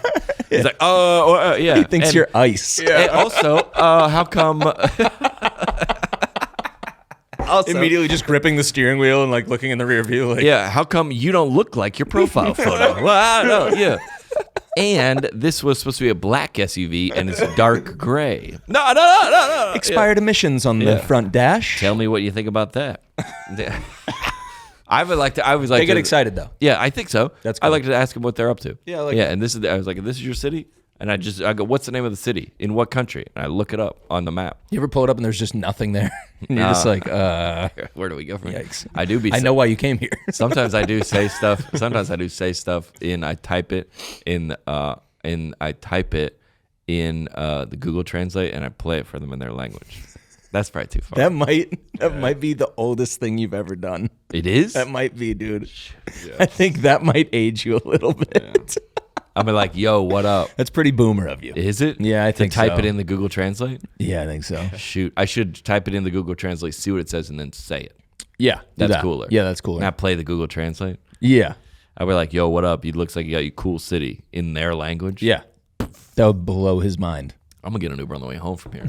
He's like, yeah. He thinks you're ice. And also, how come... Also, immediately just gripping the steering wheel and like looking in the rear view. Like, yeah, how come you don't look like your profile photo? Well, I don't know. Yeah. And this was supposed to be a black SUV, and it's dark gray. No. Expired emissions on the front dash. Tell me what you think about that. I would like to. They get excited though. Yeah, I think so. That's I cool. like to ask them what they're up to. Yeah, I like And I was like, this is your city? And I go, what's the name of the city? In what country? And I look it up on the map. You ever pull it up and there's just nothing there? And you're just like, where do we go from here? Yikes. I know why you came here. Sometimes I do say stuff. Sometimes I do say stuff I type it in the Google Translate and I play it for them in their language. That's probably too far. That might be the oldest thing you've ever done. It is? That might be, dude. Yeah. I think that might age you a little bit. Yeah. I'm like, yo, what up? That's pretty boomer of you. Is it? Yeah, I think to type so. it in the Google Translate? Yeah, I think so. Shoot, I should type it in the Google Translate, see what it says, and then say it. Yeah, that's cooler. Yeah, that's cooler. Now play the Google Translate. Yeah, I'll be like, yo, what up? It looks like you got your cool city in their language. Yeah, that would blow his mind. I'm going to get an Uber on the way home from here.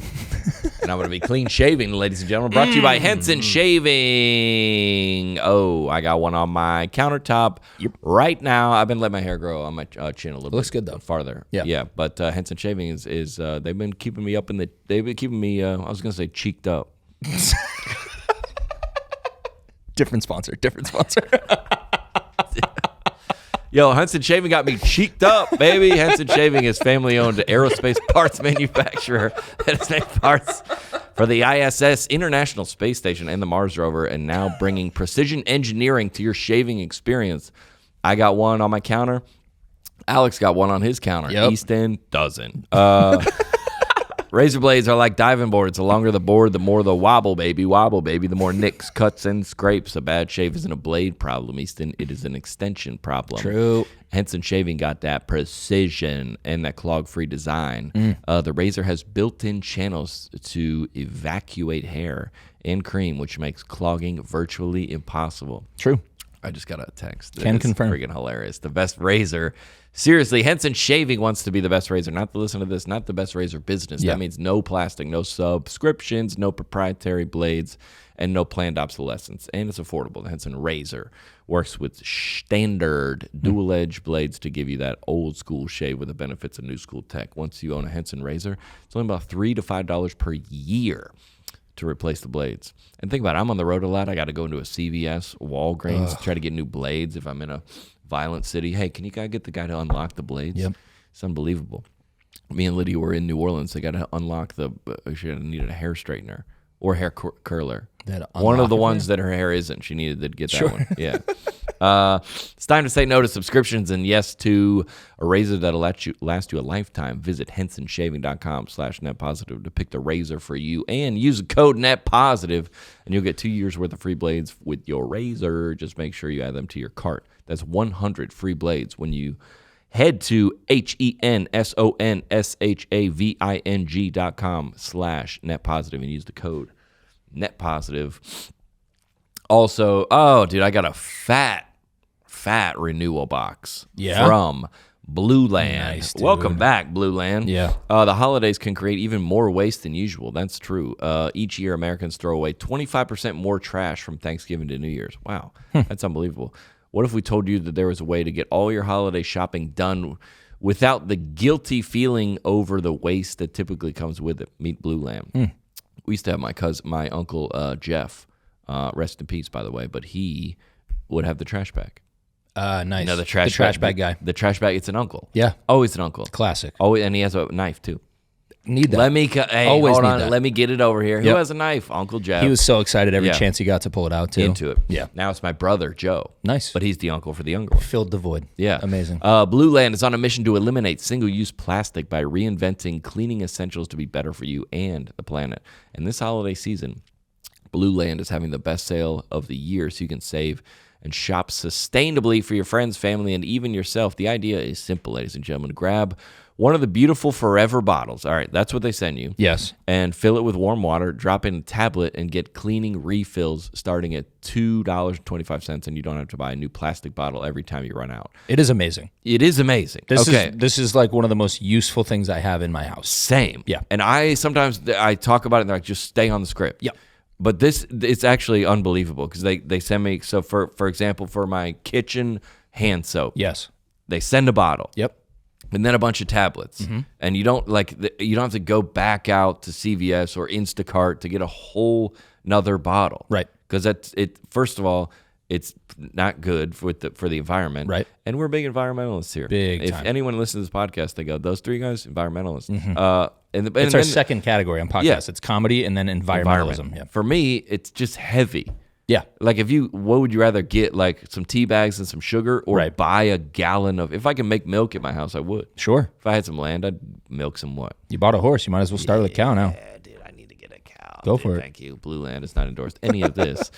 And I'm going to be clean shaving, ladies and gentlemen. Brought to you by Henson Shaving. Oh, I got one on my countertop right now. I've been letting my hair grow on my chin a little bit. Looks good, though. Farther. Yeah. Yeah, but Henson Shaving is they've been keeping me I was going to say cheeked up. Different sponsor. Yo, Henson Shaving got me cheeked up, baby. Henson Shaving is family-owned aerospace parts manufacturer that has made parts for the ISS, International Space Station, and the Mars rover, and now bringing precision engineering to your shaving experience. I got one on my counter. Alex got one on his counter. Yep. East End doesn't. Razor blades are like diving boards. The longer the board, the more the wobble, baby. Wobble, baby. The more nicks, cuts, and scrapes. A bad shave isn't a blade problem, Easton. It is an extension problem. True. Henson Shaving got that precision and that clog-free design. The razor has built-in channels to evacuate hair and cream, which makes clogging virtually impossible. True. I just got a text. Can confirm. Freaking hilarious. The best razor. Seriously, Henson Shaving wants to be the best razor. Not to listen to this. Not the best razor business. Yeah. That means no plastic, no subscriptions, no proprietary blades, and no planned obsolescence. And it's affordable. The Henson razor works with standard dual-edge blades to give you that old-school shave with the benefits of new-school tech. Once you own a Henson razor, it's only about $3 to $5 per year to replace the blades. And think about it, I'm on the road a lot. I got to go into a CVS, Walgreens, try to get new blades if I'm in a violent city. Hey, can you guys get the guy to unlock the blades? Yep. It's unbelievable. Me and Lydia were in New Orleans. They got to unlock she needed a hair straightener or hair curler. One of the ones that her hair isn't. She needed to get that one. Yeah. It's time to say no to subscriptions and yes to a razor that'll last you a lifetime. Visit hensonshaving.com/netpositive to pick the razor for you and use the code netpositive and you'll get 2 years worth of free blades with your razor. Just make sure you add them to your cart. That's 100 free blades when you head to hensonshaving.com/netpositive and use the code netpositive. Also, I got a fat renewal box from Blue Land. Nice, dude. Welcome back, Blue Land. Yeah. The holidays can create even more waste than usual. That's true. Each year, Americans throw away 25% more trash from Thanksgiving to New Year's. Wow, that's unbelievable. What if we told you that there was a way to get all your holiday shopping done without the guilty feeling over the waste that typically comes with it? Meet Blue Land. We used to have my uncle Jeff, rest in peace, by the way, but he would have the trash bag. Nice. You know, the trash bag guy. The trash bag, it's an uncle. Yeah. Always an uncle. Classic. Always, and he has a knife, too. Need that. Always hold on. Let me get it over here. Yep. Who has a knife? Uncle Jeff. He was so excited every Yeah. chance he got to pull it out, too. Into it. Yeah. Now it's my brother, Joe. Nice. But he's the uncle for the younger one. Filled the void. Yeah. Amazing. Blue Land is on a mission to eliminate single-use plastic by reinventing cleaning essentials to be better for you and the planet. And this holiday season, Blue Land is having the best sale of the year so you can save and shop sustainably for your friends, family, and even yourself. The idea is simple, ladies and gentlemen. Grab one of the beautiful Forever bottles. All right, that's what they send you. Yes. And fill it with warm water, drop in a tablet, and get cleaning refills starting at $2.25, and you don't have to buy a new plastic bottle every time you run out. It is amazing. It is amazing. This is like one of the most useful things I have in my house. Same. Yeah. And sometimes I talk about it and they're like, just stay on the script. Yep. But it's actually unbelievable because they send me, so for example, for my kitchen hand soap, Yes. they send a bottle. Yep. And then a bunch of tablets. And you don't have to go back out to CVS or Instacart to get a whole nother bottle. Right. Because first of all, it's not good for the environment. Right. And we're big environmentalists here. Big If time. anyone listens to this podcast, they go, those three guys, environmentalists. It's our second category on podcasts. Yeah. It's comedy and then environmentalism. Yeah. For me, it's just heavy. Yeah. Like what would you rather get? Like some tea bags and some sugar, or Right. buy a gallon of? If I can make milk at my house, I would. Sure. If I had some land, I'd milk some what? You bought a horse. You might as well start with a cow now. Yeah, dude, I need to get a cow. Go Dude, for it. Thank you. Blue Land has not endorsed any of this.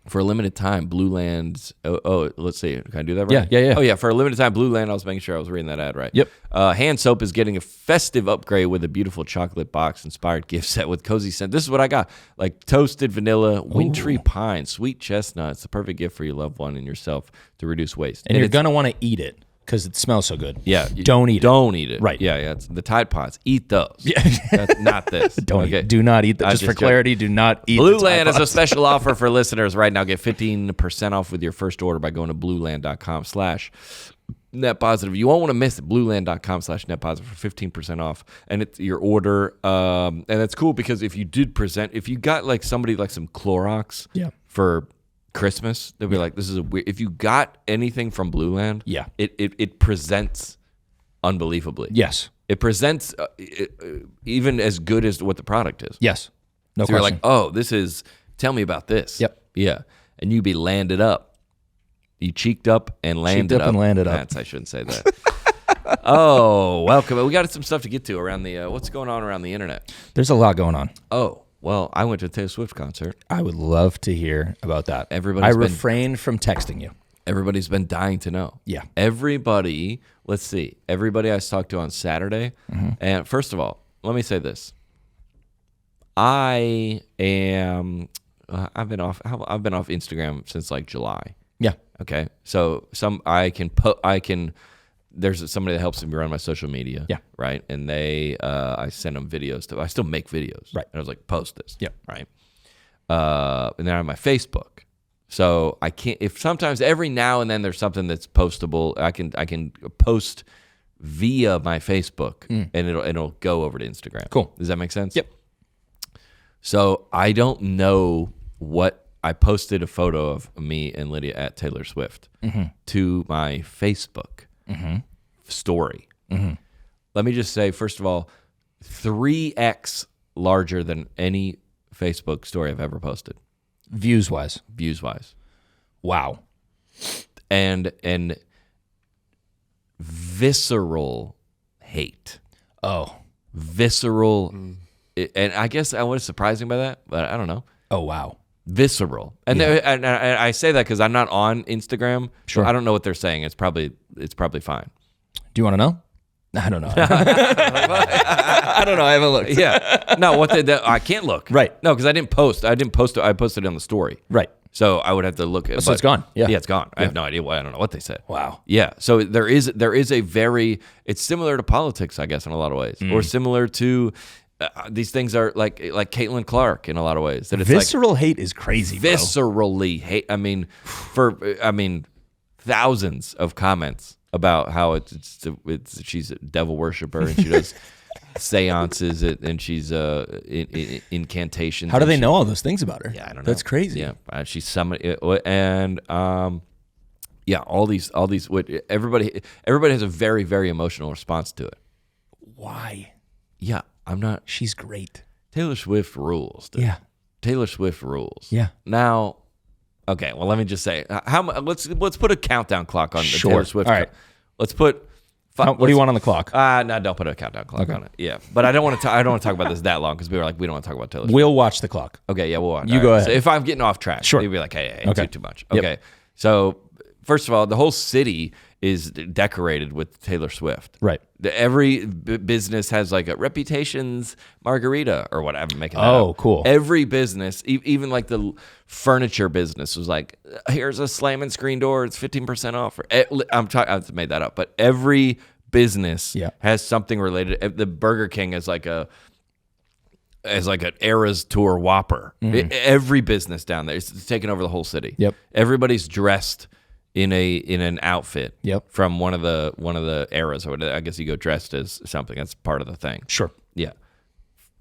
For a limited time, Blue Land's. Let's see. Can I do that right? Yeah. Oh, yeah. For a limited time, Blue Land. I was making sure I was reading that ad right. Yep. Hand soap is getting a festive upgrade with a beautiful chocolate box inspired gift set with cozy scent. This is what I got: like toasted vanilla, wintry pine, sweet chestnut. It's the perfect gift for your loved one and yourself to reduce waste. And you're going to want to eat it because it smells so good. Yeah. Don't eat it. Don't eat it. Right. Yeah. It's the Tide Pods. Eat those. Yeah. That's not this. Do not eat that. Just for just clarity, do not eat Blue the Land Tide is a Pods. special offer for listeners right now. Get 15% off with your first order by going to blueland.com/netpositive. You won't want to miss it. Blueland.com/netpositive for 15% off. And it's your order. And that's cool because if you got like somebody like some Clorox for Christmas, they'll be like, this is a weird. If you got anything from Blue Land, it presents unbelievably. Yes. It presents even as good as what the product is. Yes. No So you're question. like, oh, tell me about this. Yep. Yeah. And you be landed up. You cheeked up and landed Cheeked up and landed up. I shouldn't say that. Oh, welcome. We got some stuff to get to around what's going on around the internet. There's a lot going on. Oh, well, I went to a Taylor Swift concert. I would love to hear about that. I Everybody's refrained from texting you. Everybody's been dying to know. Yeah. Everybody, let's see. Everybody I talked to on Saturday. And first of all, let me say this. I am I've been off Instagram since like July. Yeah. Okay, so there's somebody that helps me run my social media. Yeah. Right, and I send them videos I still make videos. Right, and I was like, post this. Yeah. Right, and then I have my Facebook. So I can't. If sometimes every now and then there's something that's postable, I can post via my Facebook, and it'll go over to Instagram. Cool. Does that make sense? Yep. So I don't know what I posted a photo of me and Lydia at Taylor Swift to my Facebook story. Let me just say, first of all, 3x larger than any Facebook story I've ever posted. Views wise. Wow. And visceral hate. Oh. Visceral. And I guess I was surprising by that, but I don't know. Oh, wow. Visceral. And I say that because I'm not on Instagram. Sure. So I don't know what they're saying. It's probably fine. Do you want to know? I don't know. I don't know. I haven't looked. Yeah. No, I can't look. Right. No, because I didn't post. I posted it on the story. Right. So I would have to look at. So it's gone. Yeah. Yeah, it's gone. I have no idea why. I don't know what they said. Wow. Yeah. So there is a very. It's similar to politics, I guess, in a lot of ways, or similar to. These things are like Caitlin Clark in a lot of ways. That it's visceral hate is crazy. Viscerally hate. I mean, thousands of comments about how she's a devil worshiper and she does seances and she's incantations. How do they know all those things about her? Yeah, I don't know. That's crazy. Yeah, she's somebody, and all these. Everybody has a very, very emotional response to it. Why? Yeah, I'm not. She's great. Taylor Swift rules, dude. Yeah. Taylor Swift rules. Yeah. Now, okay, well, let me just say, let's put a countdown clock on the Taylor Swift. All right. Let's put. What do you want on the clock? No, don't put a countdown clock on it. Yeah, but I don't want to. I don't want to talk about this that long because we don't want to talk about Taylor Swift. We'll watch the clock. Okay, yeah, we'll watch. You go ahead. So if I'm getting off track, sure. You'll be like, hey, okay. too much. Okay, so first of all, the whole city is decorated with Taylor Swift. Right. Every business has like a Reputations margarita or whatever. I'm making that up. Cool. Every business, even like the furniture business, was like, here's a slamming screen door. It's 15% off. I've made that up, but every business has something related. The Burger King is like an Eras Tour Whopper. Every business down there is taking over the whole city. Yep. Everybody's dressed in an outfit. Yep. From one of the eras, or I guess you go dressed as something. That's part of the thing. Sure. Yeah.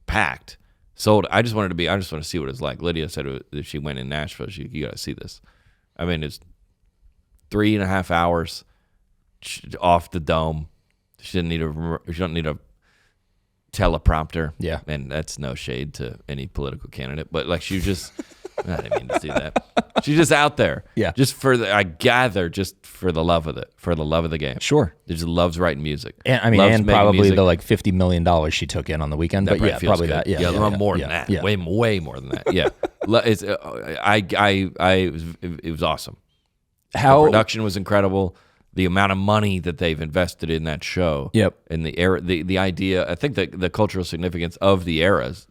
Packed. Sold. I just want to see what it's like. Lydia said if she went in Nashville, you got to see this. I mean, it's 3.5 hours off the dome. She don't need a teleprompter. Yeah. And that's no shade to any political candidate, but like she just I didn't mean to do that. She's just out there. Yeah. Just for the love of it, for the love of the game. Sure. She just loves writing music. And I mean, and probably music. The like $50 million she took in on the weekend. But yeah, probably good. that. Yeah. More than that. Yeah. Way more than that. Yeah. It was awesome. The production was incredible. The amount of money that they've invested in that show. Yep. And the era, the idea, I think the cultural significance of the eras.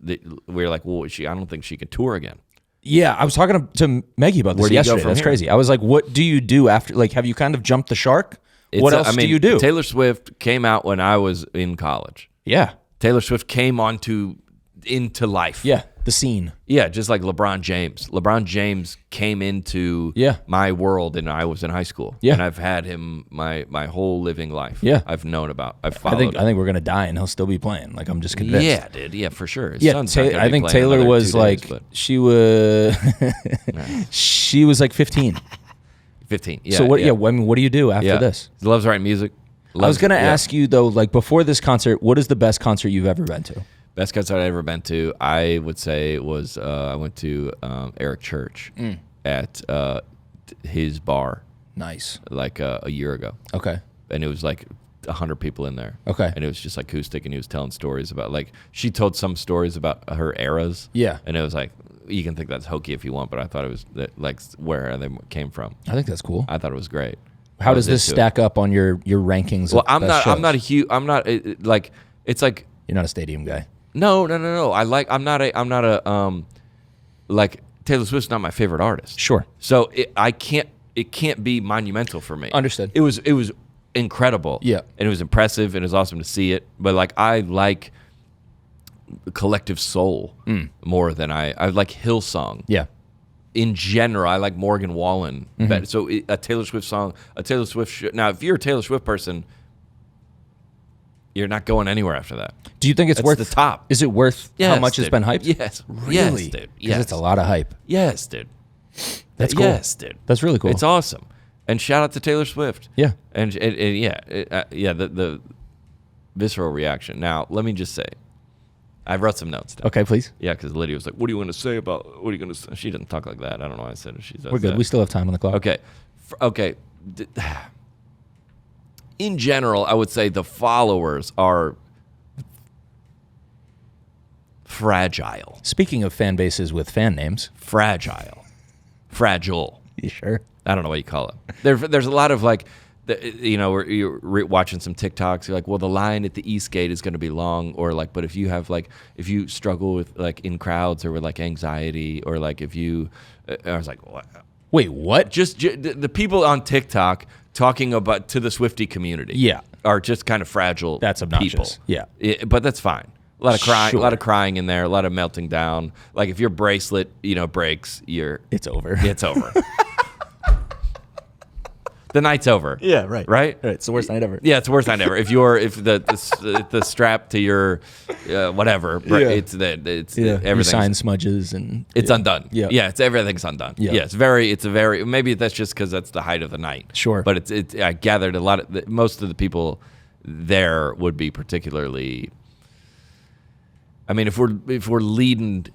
We're like, well, I don't think she can tour again. Yeah, I was talking to Maggie about this yesterday. That's crazy. I was like, what do you do after? Like, have you kind of jumped the shark? What else do you do? Taylor Swift came out when I was in college. Yeah. Taylor Swift came into life. Yeah, the scene. Yeah, just like LeBron James. LeBron James came into my world and I was in high school. Yeah. And I've had him my whole living life. Yeah. I've known about. I've followed I think we're going to die and he'll still be playing. Like, I'm just convinced. Yeah, dude. Yeah, for sure. His yeah, son's not gonna I be think playing Taylor was 2 like, days, she was, she was like 15. 15. Yeah. So what, I mean, what do you do after this? He loves writing music. I was going to ask you though, like before this concert, what is the best concert you've ever been to? Best concert I've ever been to, I would say, was I went to Eric Church at his bar. Nice. Like a year ago. Okay. And it was like 100 people in there. Okay. And it was just acoustic, and he was telling stories about, like, she told some stories about her eras. Yeah. And it was like, you can think that's hokey if you want, but I thought it was like where they came from. I think that's cool. I thought it was great. How does this stack up on your rankings? Well, I'm not a huge. I'm not like. It's like you're not a stadium guy. No. I'm not a like Taylor Swift's not my favorite artist. Sure. So it can't be monumental for me. Understood. It was incredible. Yeah. And it was impressive and it was awesome to see it. But like I like collective soul more than I like Hillsong. Yeah. In general, I like Morgan Wallen. Better. So a Taylor Swift song, a Taylor Swift now if you're a Taylor Swift person, you're not going anywhere after that. Do you think it's That's worth the top? Is it worth Yes, how much dude. it's been hyped? Yes. Really? Yes, dude. Because Yes. it's a lot of hype. Yes, dude. That's cool. Yes, dude. That's really cool. It's awesome. And shout out to Taylor Swift. Yeah. And the visceral reaction. Now, let me just say, I wrote some notes down. Okay, please. Yeah, because Lydia was like, "What do you want to say about? What are you going to say?" She doesn't talk like that. I don't know why I said it. She does. We're good. That. We still have time on the clock. Okay. Okay. In general, I would say the followers are fragile. Speaking of fan bases with fan names. Fragile. You sure? I don't know what you call it. There's a lot of like, you're watching some TikToks. You're like, well, the line at the East Gate is going to be long, or like, but if you struggle with like in crowds or with like anxiety, or like if you, I was like, what? Wait, what? Just the people on TikTok talking about to the Swiftie community, Yeah. are just kind of fragile. That's obnoxious. People. Yeah. But that's fine. A lot of crying, Sure. a lot of crying in there, a lot of melting down. Like if your bracelet, breaks, It's over. it's over. The night's over. Yeah, right. Right? It's the worst night ever. Yeah, it's the worst night ever. If the strap to your whatever, it's Your everything. sign smudges and It's undone. Yeah. Yeah, everything's undone. Yeah. Yeah, it's a very maybe that's just because that's the height of the night. Sure. But I gathered a lot of most of the people there would be particularly. I mean, if we're leading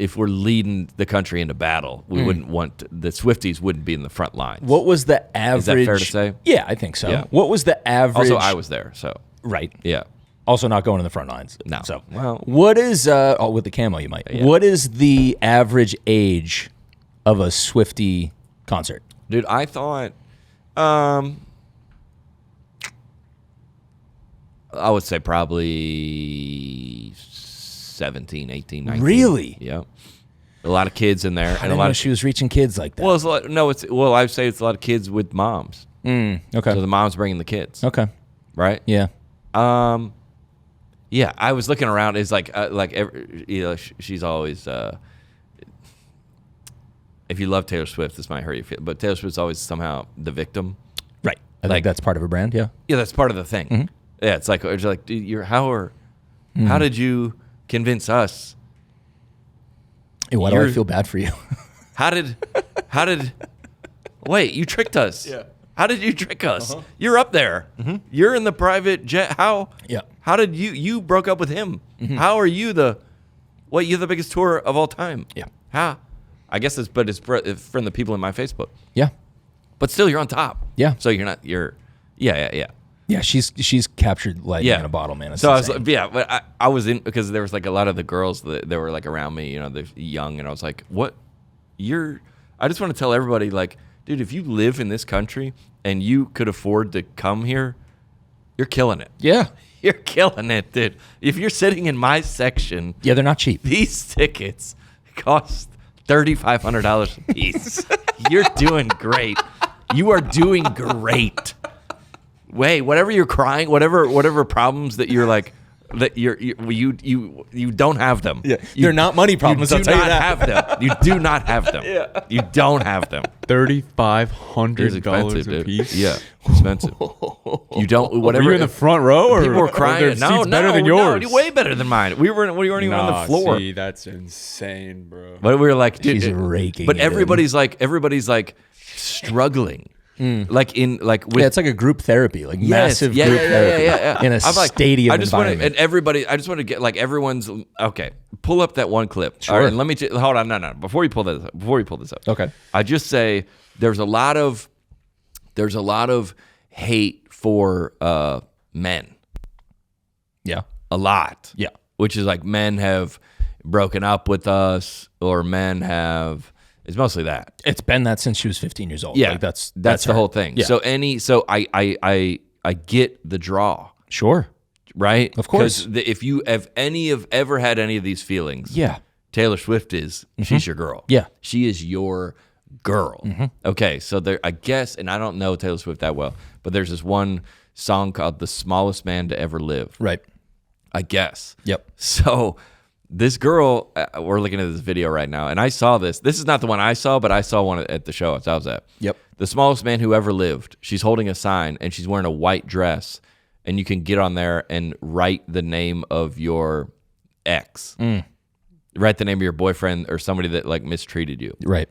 the country into battle, we wouldn't want the Swifties wouldn't be in the front lines. What was the average? Is that fair to say? Yeah, I think so. Yeah. What was the average? Also, I was there, so right. yeah. Also, not going in the front lines. No. So, Well- what is with the camo? You might. Yeah. What is the average age of a Swiftie concert? Dude, I thought, I would say probably 17, 18, 19. Really? Yeah. A lot of kids in there. I And a didn't lot know of she was reaching kids like that. Well, it's a lot, no, it's well, I'd say it's a lot of kids with moms. Okay. So the mom's bringing the kids, Okay. right? Yeah. Yeah, I was looking around. It's like she's always. If you love Taylor Swift, this might hurt you, but Taylor Swift's always somehow the victim. Right. I Like- think that's part of a brand. Yeah. Yeah, that's part of the thing. Yeah, it's like dude, how did you convince us? Hey, why do I You're- feel bad for you? How did wait, you tricked us. Yeah. How did you trick us? You're up there. You're in the private jet. How? Yeah. How did you broke up with him? How are you you're the biggest tour of all time? Yeah. How? I guess it's from the people in my Facebook. Yeah. But still, you're on top. Yeah. So you're not. Yeah. Yeah. She's captured lightning Yeah. in a bottle, man. It's So I was insane. like, yeah, but I was in because there was like a lot of the girls that were like around me, they're young, and I was like, what? I just want to tell everybody, like, dude, if you live in this country and you could afford to come here, you're killing it. Yeah. You're killing it, dude. If you're sitting in my section, Yeah, they're not cheap. these tickets cost $3,500 a piece. You're doing great. You are doing great. Wait, whatever you're crying, whatever problems that you're like, that you don't have them. Yeah, You- they're not money problems, You I'll do tell you not that. have them. You do not have them. Yeah. You don't have them. It's $3,500 expensive, a dude. piece. Yeah, expensive. You don't. Whatever. Were you in the front row, or people were are crying. their seats better than yours? No, way better than mine. We weren't even on the floor. See, that's insane, bro. But we were like, dude, She's raking But it in. everybody's like struggling, with It's like a group therapy, like Yes, massive yeah, group yeah, therapy yeah. in a I'm like, stadium I just want environment. to, and everybody. I just want to get like everyone's okay. Pull up that one clip. Sure. All right, and let me hold on. No. Before you pull this up. Okay. I just say there's a lot of hate for men. Yeah. A lot. Yeah. Which is like men have broken up with us, or men have. It's mostly that. It's been that since she was 15 years old. Yeah, Like that's the her. whole thing. Yeah. So I get the draw, Sure. right? Of course. Because if you have ever had any of these feelings, Yeah. Taylor Swift is. She's your girl. Yeah. She is your girl. Okay, so there, I guess, and I don't know Taylor Swift that well, but there's this one song called "The Smallest Man to Ever Live." Right. I guess. Yep. So this girl, we're looking at this video right now, and I saw this. This is not the one I saw, but I saw one at the show I was at. Yep. The smallest man who ever lived. She's holding a sign, and she's wearing a white dress, and you can get on there and write the name of your ex. Write the name of your boyfriend or somebody that like mistreated you. Right.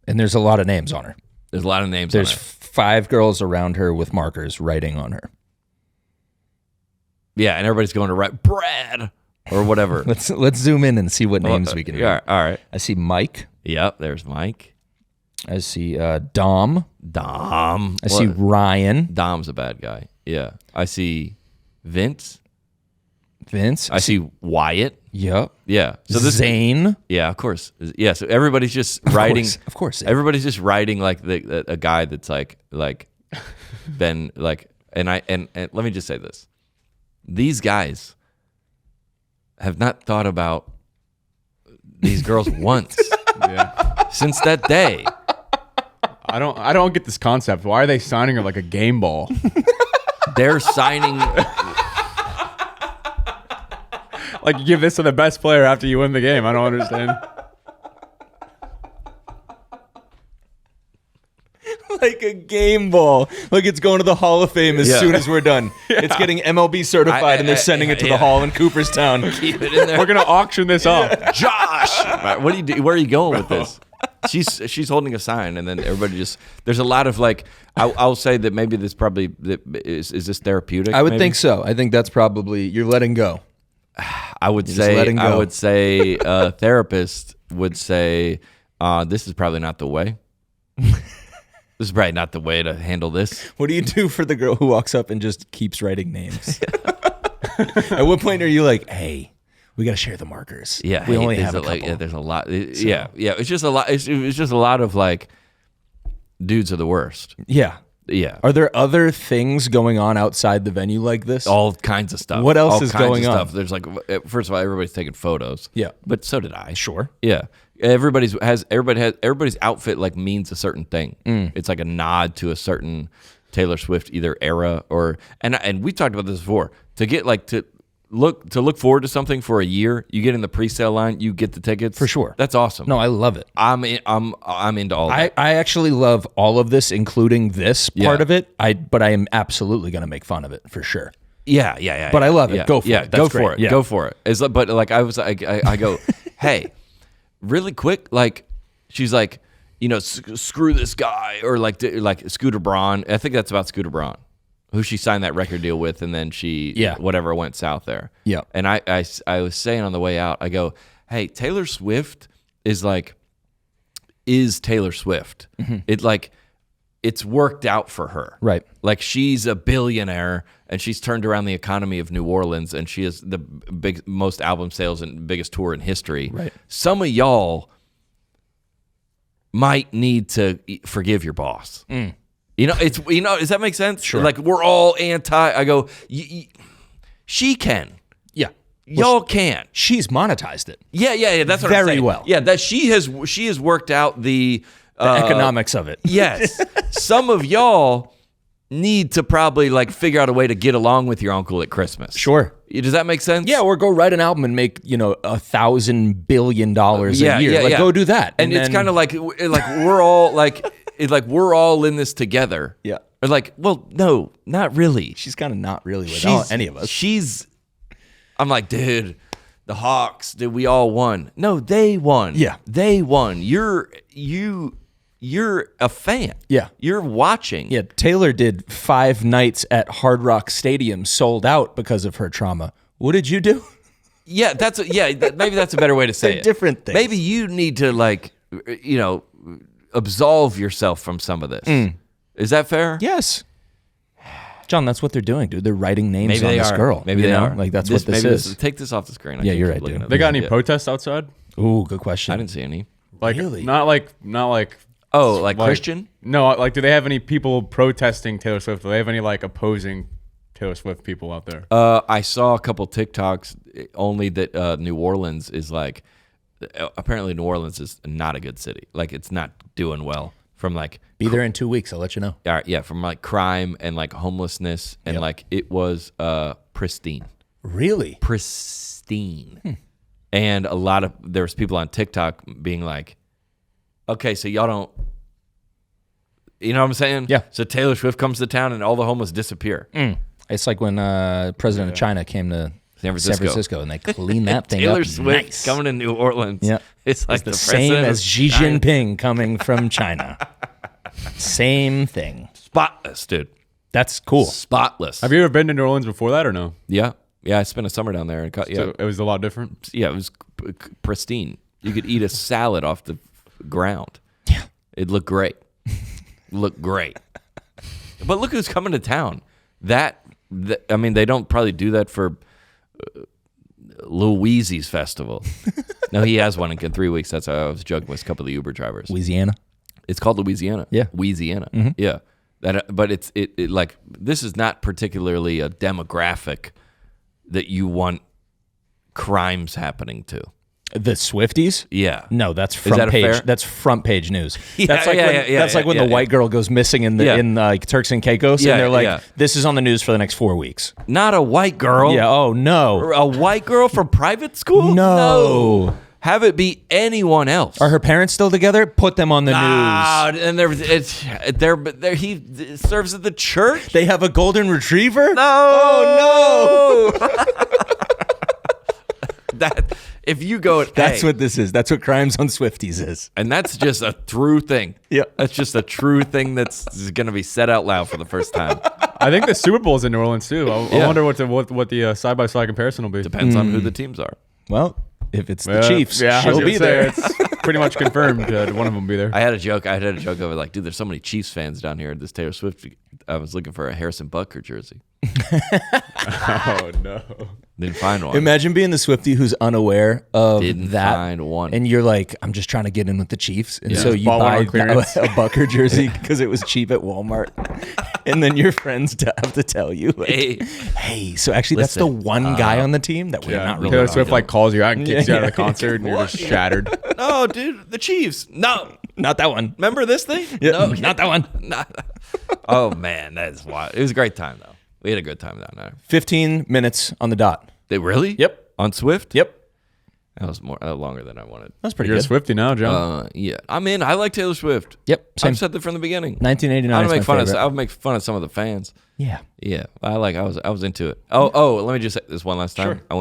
And there's a lot of names on her. There's a lot of names There's on her. 5 girls around her with markers writing on her. Yeah, and everybody's going to write Brad or whatever. Let's zoom in and see what names we can read. Yeah, all right. I see Mike. Yep, there's Mike. I see Dom. Dom. I see Ryan. Dom's a bad guy. Yeah. I see Vince. Vince. I see Wyatt. Yep. Yeah. So this Zane. Yeah, of course. Yeah, so everybody's just writing. Of course. Everybody's just writing like a guy that's like been like and let me just say this. These guys have not thought about these girls once since that day. I don't get this concept. Why are they signing her like a game ball? They're signing. Like you give this to the best player after you win the game. I don't understand. Like a game ball. Like it's going to the Hall of Fame as soon as we're done. It's getting MLB certified and they're sending it to the Hall in Cooperstown. Keep it in there. We're gonna auction this off. Josh, what do you do? Where are you going with this? She's holding a sign, and then everybody just. There's a lot of like. I'll say that maybe this probably is this therapeutic. I would maybe? think so. I think that's probably you're letting go. I would say a therapist would say this is probably not the way. This is probably not the way to handle this. What do you do for the girl who walks up and just keeps writing names? At what point are you like, hey, we got to share the markers? Yeah, we only have a couple. Yeah, there's a lot. Yeah. It's just a lot. It's just a lot of like, dudes are the worst. Yeah. Yeah. Are there other things going on outside the venue like this? All kinds of stuff. What else All is kinds going of on? Stuff. There's like, first of all, everybody's taking photos. Yeah. But so did I. Sure. Yeah. Everybody's outfit like means a certain thing. It's like a nod to a certain Taylor Swift either era or and we talked about this before. To get like to look forward to something for a year, you get in the pre-sale line, you get the tickets. For sure. That's awesome. No, I love it. I'm into all that. I actually love all of this, including this part of it. But I am absolutely going to make fun of it for sure. Yeah. But I love it. Yeah. Go for it. That's Go for great. it. Yeah. Go for it. It's like, but like I go, hey, really quick, like she's like, screw this guy or like Scooter Braun. I think that's about Scooter Braun, who she signed that record deal with, and then whatever went south there. Yeah. And I was saying on the way out, I go, hey, Taylor Swift is Taylor Swift. Mm-hmm. It's worked out for her. Right. Like she's a billionaire and she's turned around the economy of New Orleans and she has the most album sales and biggest tour in history. Right. Some of y'all might need to forgive your boss. Does that make sense? Sure. Like we're all anti. I go, she can. Yeah. Y'all can. She's monetized it. Yeah. That's what I'm Very saying. well. Yeah, that she has worked out the economics of it. Yes. Some of y'all need to probably like figure out a way to get along with your uncle at Christmas. Sure. Does that make sense? Yeah, or go write an album and make, $1,000 billion a year. Go do that. And it's kind of like we're all we're all in this together. Yeah. Or like, well, no, not really. She's kind of not really with any of us. I'm like, dude, the Hawks, dude, we all won. No, they won. Yeah. They won. You're a fan. Yeah. You're watching. Yeah, Taylor did 5 nights at Hard Rock Stadium sold out because of her trauma. What did you do? Yeah, maybe that's a better way to say They're it. different things. Maybe you need to absolve yourself from some of this. Is that fair? Yes. John, that's what they're doing, dude. They're writing names on this girl. Maybe they are. Like that's what this is. Take this off the screen. Yeah, you're right, dude. They got any protests outside? Ooh, good question. I didn't see any. Like Really? not like Oh, like Christian? No, like do they have any people protesting Taylor Swift? Do they have any like opposing Taylor Swift people out there. I saw a couple TikToks only that New Orleans is like. Apparently, New Orleans is not a good city. Like, it's not doing well from like. Be there in 2 weeks. I'll let you know. Yeah, from like crime and like homelessness and like it was pristine. Really? Pristine. And there was people on TikTok being like, okay, so y'all don't, you know what I'm saying? Yeah. So Taylor Swift comes to town and all the homeless disappear. It's like when President of China came to San Francisco and they cleaned that thing Taylor up. Swift Nice. coming to New Orleans. Yeah. It's like the same as Xi Jinping coming from China. Same thing. Spotless, dude. That's cool. Spotless. Have you ever been to New Orleans before that or no? Yeah. I spent a summer down there. And So it was a lot different? it was pristine. You could eat a salad off the ground. Yeah. It looked great. Looked great. But look who's coming to town. I mean, they don't probably do that for Lil Weezy's festival. No, he has one in 3 weeks. That's how I was joking with a couple of the Uber drivers. Louisiana. It's called Louisiana. Yeah. Louisiana. Mm-hmm. Yeah. But it's like, this is not particularly a demographic that you want crimes happening to. The Swifties? Yeah. No, that's front that page. fair? That's front page news. Yeah, That's like when the white girl goes missing in like Turks and Caicos, Yeah, and they're like, yeah. "This is on the news for the next 4 weeks." Not a white girl. Yeah. Oh no. A white girl from private school? No. Have it be anyone else. Are her parents still together? Put them on the news. And he serves at the church. They have a golden retriever. No. Oh no. That if you go, That's what this is. That's what Crimes on Swifties is. and that's just a true thing. Yeah. That's just a true thing that's going to be said out loud for the first time. I think the Super Bowl's in New Orleans too. I Yeah. wonder what the side-by-side comparison will be. Depends on who the teams are. Well, if it's the Chiefs, yeah, she'll be there. It's pretty much confirmed one of them will be there. I had a joke of like, dude, there's so many Chiefs fans down here. This Taylor Swift. I was looking for a Harrison Butker jersey. Oh no. Didn't find one. Imagine being the Swiftie who's unaware of Didn't that, find one. and you're like, I'm just trying to get in with the Chiefs, and so Just you bought one buy on clearance. a Bucker jersey because it was cheap at Walmart, and then your friends have to tell you, like, hey, so actually that's the Listen, one guy on the team that we're not really. Taylor Swift like calls you out and kicks you out of the Yeah. concert, and you're just shattered. No, dude, the Chiefs. No, Not that one. remember this thing? Yeah, No, not that one. Oh man, that is wild. It was a great time though. We had a good time down there. 15 minutes on the dot. They really? Yep. On Swift? Yep. That was more longer than I wanted. That's pretty You're a good. Swiftie now, John. Yeah, I'm in. I like Taylor Swift. Yep. Same. I've said that from the beginning. 1989 I is would my make fun of. favorite. I would make fun of some of the fans. Yeah. Yeah, I was into it. Oh, let me just say this one last time. Sure. I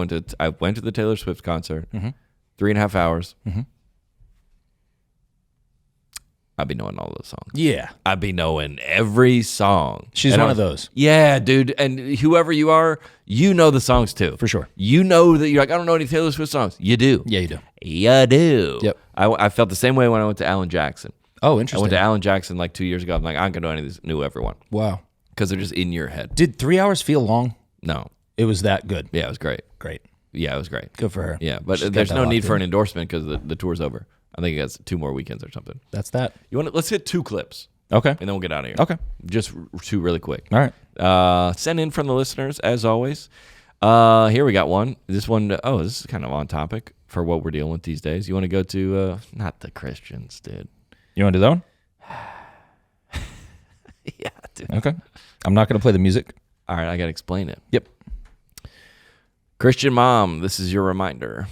went to the Taylor Swift concert. 3.5 hours. I'd be knowing all those songs. Yeah. I'd be knowing every song. She's And one I of those. Yeah, dude. And whoever you are, you know the songs too. For sure. You know that you're like, I don't know any Taylor Swift songs. You do. Yeah, you do. You do. Yep. I felt the same way when I went to Alan Jackson. Oh, I interesting. went to Alan Jackson like 2 years ago. I'm like, I don't know any of these new everyone Wow. because they're just in your head. Did 3 hours feel long? No. It was that good. Yeah, it was great. Great. Yeah, it was great. Good for her. Yeah, but She's got there's that no need locked for in. an endorsement because the tour's over. I think it has 2 more weekends or something. That's that. You want to? Let's hit 2 clips Okay. and then we'll get out of here. Okay. Just 2 really quick. All right. Send in from the listeners as always. Here we got one. This one, this is kind of on topic for what we're dealing with these days. You want to go to not the Christians, dude. You want to do that one? Yeah, dude. Okay. I'm not going to play the music. All right, I got to explain it. Yep. Christian mom, this is your reminder.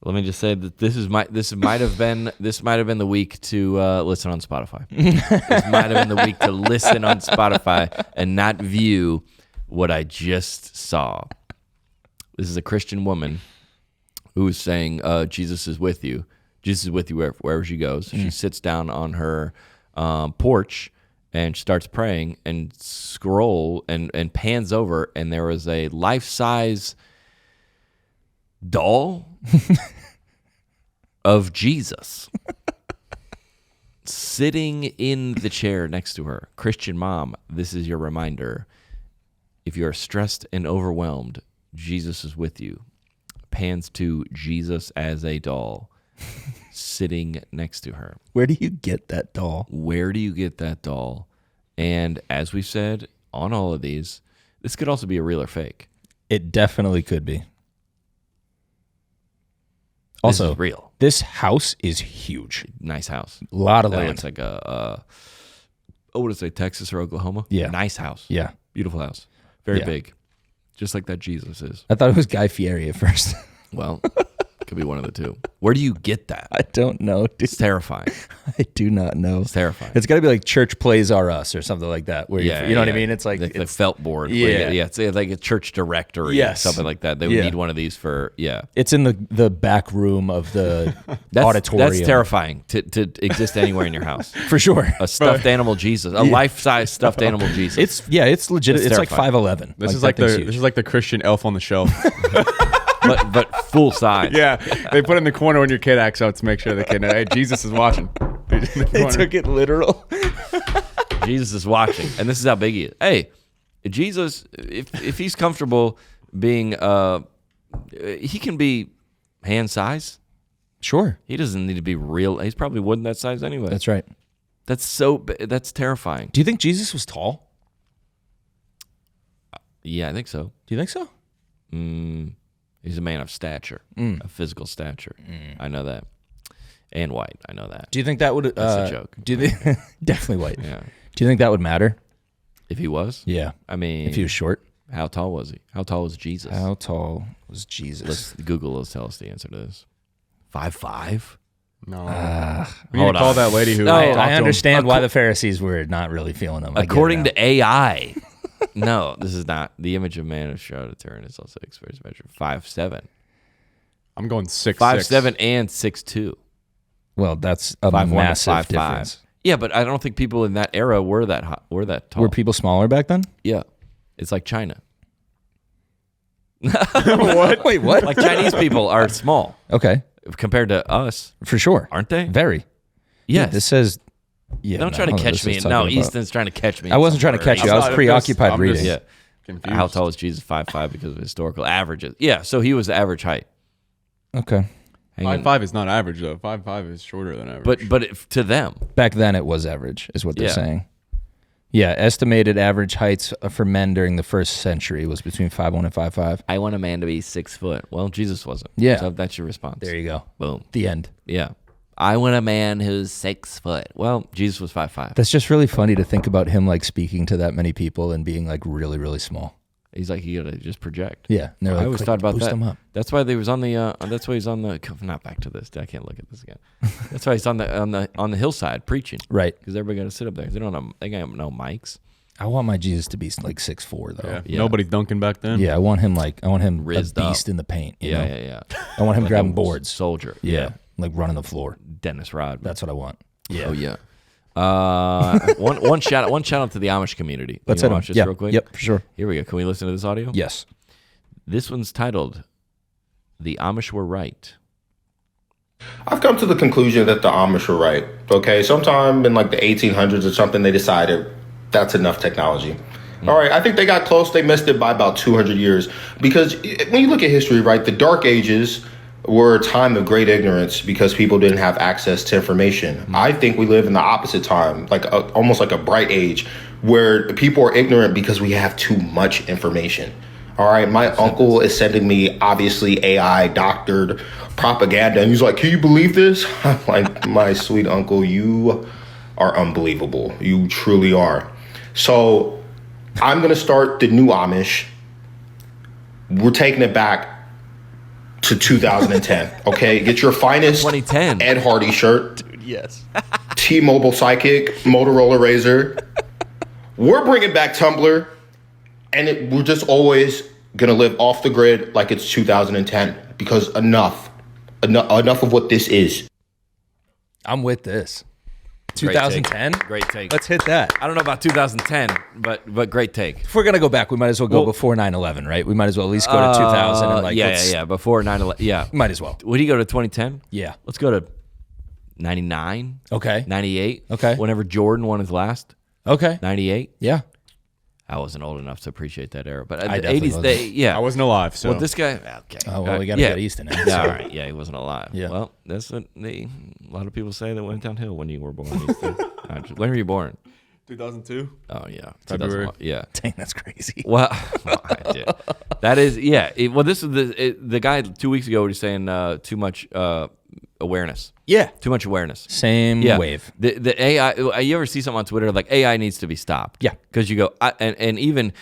Let me just say that this might have been the week to listen on Spotify. This might have been the week to listen on Spotify and not view what I just saw. This is a Christian woman who is saying, Jesus is with you. Jesus is with you wherever she goes. She sits down on her porch and starts praying and and pans over, and there was a life-size doll of Jesus sitting in the chair next to her. Christian mom, this is your reminder. If you are stressed and overwhelmed, Jesus is with you. Pans to Jesus as a doll, sitting next to her. Where do you get that doll? Where do you get that doll? And as we said on all of these, this could also be a real or fake. It definitely could be. This Also, is real. this house is huge. Nice house. A lot of That land. looks like what did it say, Texas or Oklahoma? Yeah. Nice house. Yeah. Beautiful house. Very Yeah. big. Just like that Jesus is. I thought it was Guy Fieri at first. Well, could be one of the two. Where do you get that? I don't know, dude. It's terrifying. I do not know. It's terrifying. It's got to be like Church Plays Are Us or something like that. Where you know what I yeah. mean? It's like the felt board. Yeah. It's like a church directory. Yes. Something like that. They would Yeah. need one of these for, it's in the back room of the auditorium. That's terrifying to exist anywhere in your house. for sure. A stuffed animal Jesus. A life-size stuffed animal Jesus. It's legit. It's like terrifying. 5'11". This is like the Christian elf on the shelf. but full size. Yeah, they put it in the corner when your kid acts out to make sure the kid knows, hey, Jesus is watching. They took it literal. Jesus is watching, and this is how big he is. Hey, Jesus, if he's comfortable being, he can be hand size. Sure. He doesn't need to be real. He's probably wooden that size anyway. That's right. That's terrifying. Do you think Jesus was tall? Yeah, I think so. Do you think so? He's a man of stature, of physical stature. I know that. And white. I know that. Do you think that would... That's a joke. Do you think, definitely white. Yeah. Do you think that would matter? If he was? Yeah. I mean... If he was short? How tall was he? How tall was Jesus? How tall was Jesus? Let's Google. Let's tell us the answer to this. 5'5"? No. We need Hold to call on. that lady who. No, talked to I him. understand why the Pharisees were not really feeling him. According to AI. No, this is not. The image of man is shrouded in turn. It's also experienced measure 5'7". I'm going 6'6". 5'7" and 6'2". Well, that's a 5'1" to massive 5'5". difference. Yeah, but I don't think people in that era were that hot, were that tall. Were people smaller back then? Yeah. It's like China. What? Wait, what? Like Chinese people are small Okay, compared to us, for sure. aren't they? Very. Yes. This says... Yeah, Don't try to hold on, catch this me. is No, talking about- Easton's trying to catch me. I wasn't trying to catch you. I was I'm preoccupied just- reading. Yeah. Confused. How tall is Jesus? 5'5" because of historical averages. Yeah, so he was the average height. Okay. Hang on. 5'5" is not average though. 5'5" is shorter than average. But to them, Back then it was average, is what they're Yeah. saying. Yeah, estimated average heights for men during the first century was between 5'1" and 5'5". I want a man to be 6 foot. Well, Jesus wasn't. Yeah. So that's your response. There you go. Boom. The end. Yeah. I want a man who's 6 foot. Well, Jesus was 5'5". That's just really funny to think about him like speaking to that many people and being like really, really small. He's like, you gotta just project. Yeah. And they're like, I always "Quick, thought about boost that. him up." That's why they was on the. That's why he's on the. Not back to this. I can't look at this again. That's why he's on the hillside preaching. Right. Because everybody got to sit up there. They don't have. They got no mics. I want my Jesus to be like 6'4" though. yeah. Yeah. Nobody's dunking back then. Yeah, I want him Rizzed a beast in the paint. You know? Yeah. I want him Like grabbing a boards. Soldier. Yeah, like running the floor. Dennis Rodman. That's what I want. Yeah. Oh yeah. One shout out to the Amish community. Let's You hit wanna him. watch this Yeah. real quick. Yep, for sure. Here we go. Can we listen to this audio? Yes. This one's titled "The Amish Were Right." I've come to the conclusion that the Amish were right. Okay, sometime in like the 1800s or something, they decided that's enough technology. All right, I think they got close. They missed it by about 200 years. Because when you look at history, right, the Dark Ages were a time of great ignorance because people didn't have access to information. I think we live in the opposite time, like almost like a bright age, where people are ignorant because we have too much information. All right, my uncle is sending me obviously AI doctored propaganda, and he's like, "Can you believe this?" I'm like, "My sweet uncle, you are unbelievable. You truly are." So I'm gonna start the new Amish. We're taking it back to 2010. Okay, get your finest 2010 Ed Hardy shirt, Yes. T-Mobile Psychic, Motorola Razr. We're bringing back Tumblr. And we're just always going to live off the grid like it's 2010 because enough of what this is. I'm with this. Great 2010? take. Great take. Let's hit that. I don't know about 2010, but great take. If we're going to go back, we might as well go before 9/11, right? We might as well at least go to 2000 and like yeah. Before 9/11, yeah. Might as well. Would he go to 2010? Yeah. Let's go to 99, Okay. 98. Okay. Whenever Jordan won his last, Okay. 98. Yeah. I wasn't old enough to appreciate that era, but I the definitely 80s, wasn't. I wasn't alive, so. Well, this guy, okay. Oh, well, we got to get Easton in. Yeah, all right. Yeah, he wasn't alive. Yeah. Well, that's what a lot of people say that went downhill when you were born. When were you born? 2002? Oh, yeah. February. 2001. Yeah. Dang, that's crazy. Well, dude, that is, yeah. Well, this is the guy 2 weeks ago was saying too much awareness. Yeah. Too much awareness. Same Yeah. wave. The AI, you ever see something on Twitter like AI needs to be stopped? Yeah. Because you go, and even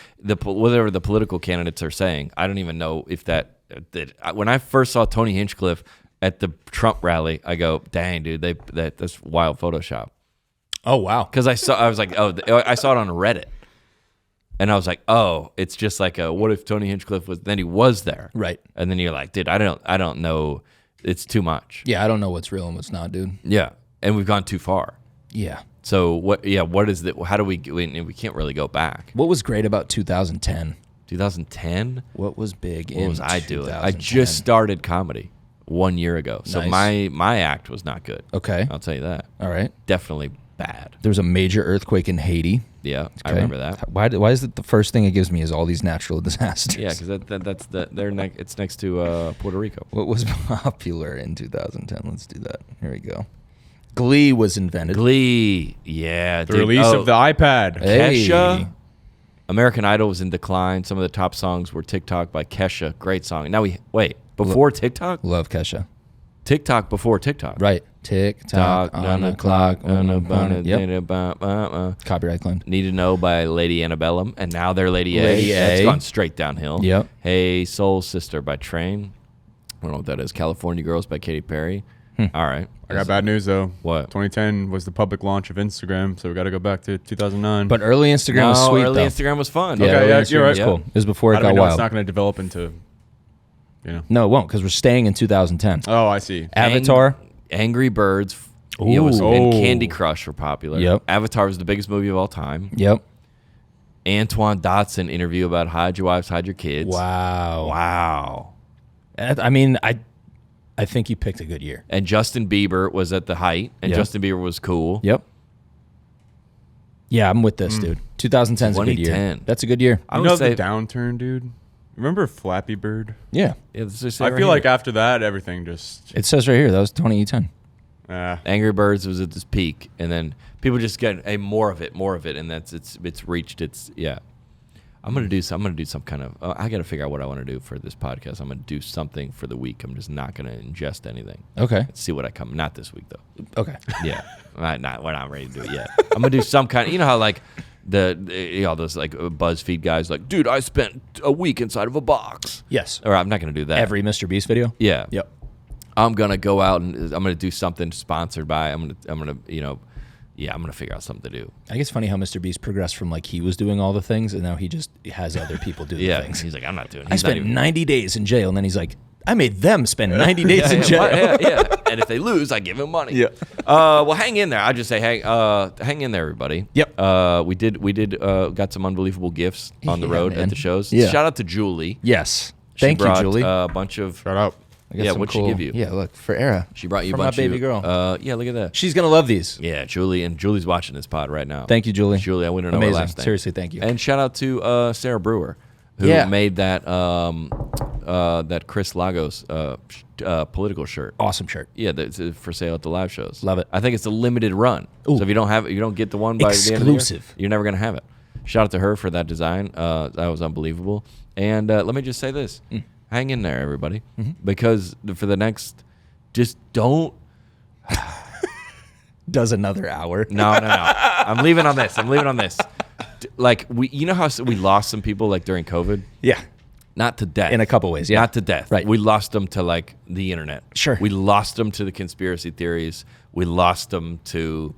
whatever the political candidates are saying, I don't even know if that when I first saw Tony Hinchcliffe at the Trump rally, I go, dang, dude, that's wild Photoshop. Oh, wow. Because I was like, I saw it on Reddit. And I was like, oh, it's just like what if Tony Hinchcliffe was, then he was there. Right. And then you're like, dude, I don't know. It's too much. Yeah, I don't know what's real and what's not, dude. Yeah. And we've gone too far. Yeah. So what is the, how do we can't really go back. What was great about 2010? 2010? What was big What in was I doing? I 2010? just started comedy 1 year ago. So Nice. my act was not good. Okay. I'll tell you that. All right. Definitely bad. There was a major earthquake in Haiti. Yeah. I Okay. remember that. Why is it the first thing it gives me is all these natural disasters? Yeah, because that's it's next to Puerto Rico. What was popular in 2010? Let's do that. Here we go. Glee was invented. Glee, yeah. The release of the iPad. Hey. Kesha. American Idol was in decline. Some of the top songs were TikTok by Kesha. Great song. Now before TikTok? Love Kesha. TikTok before TikTok. Right. Tick-tock on the clock. Yep. Yep. Copyright claimed. Need to Know by Lady Antebellum, and now they're Lady A. Lady That's A. gone straight downhill. Yep. Hey Soul Sister by Train. I don't know what that is. California Girls by Katy Perry. All right. I got bad news, though. What? 2010 was the public launch of Instagram, so we got to go back to 2009. But early Instagram was sweet, early though. Instagram was fun. Yeah, Okay, early yeah, Instagram you're was right. cool. It was before How it do we got know wild. it's not going to develop into, No, it won't, because we're staying in 2010. Oh, I see. Avatar. Angry Birds. Ooh. And Oh. Candy Crush were popular. Yep. Avatar was the biggest movie of all time. Yep. Antoine Dotson interview about hide your wives, hide your kids. Wow. Wow. I mean, I think you picked a good year. And Justin Bieber was at the height, and Yep. Justin Bieber was cool. Yep. Yeah, I'm with this, dude. 2010 is a good year. 2010. That's a good year. I You would know say, the downturn, dude? Remember Flappy Bird? Yeah. yeah, let's just say I right feel here. like after that, everything just... It says right here, that was 2010. Angry Birds was at this peak, and then people just get more of it, and it's reached its I'm gonna do some kind of. I got to figure out what I want to do for this podcast. I'm gonna do something for the week. I'm just not gonna ingest anything. Okay. Let's see what I come. Not this week though. Okay. Yeah, we're not ready to do it yet. I'm gonna do some kind of. You know how like those like BuzzFeed guys like, dude, I spent a week inside of a box. Yes. Or I'm not gonna do that. Every Mr. Beast video? Yeah. Yep. I'm gonna go out and I'm gonna do something sponsored by. I'm gonna figure out something to do. I think it's funny how Mr. Beast progressed from like he was doing all the things and now he just has other people do the Yeah. things. He's like, I'm not doing. I He's not spent even- 90 days in jail, and then he's like, I made them spend 90 days in jail. yeah. And if they lose, I give them money. Yeah. Well, hang in there. I just say, hang in there, everybody. Yep. We did got some unbelievable gifts on the Yeah, road man. at the shows. Yeah. Shout out to Julie. Yes. She Thank you, brought Julie. A bunch of. Shut up. I got Yeah, some what'd she cool- give you? Yeah, look, for Era. She brought you a From my bunch baby of, girl. Yeah, look at that. She's going to love these. Yeah, Julie, and Julie's watching this pod right now. Thank you, Julie. Julie, I wouldn't know her Amazing. last name. Seriously, thank you. And shout out to Sarah Brewer, who Yeah. made that that Chris Lagos political shirt. Awesome shirt. Yeah, that's for sale at the live shows. Love it. I think it's a limited run. Ooh. So if you don't have it, you don't get the one by the end of the year, Exclusive. you're never gonna have it. Shout out to her for that design. That was unbelievable. And let me just say this: hang in there, everybody, because for the next, just don't. Does another hour. No. I'm leaving on this. Like you know how we lost some people like during COVID. Yeah. Not to death. In a couple ways, yeah. Not to death. Right. We lost them to like the internet. Sure. We lost them to the conspiracy theories. We lost them to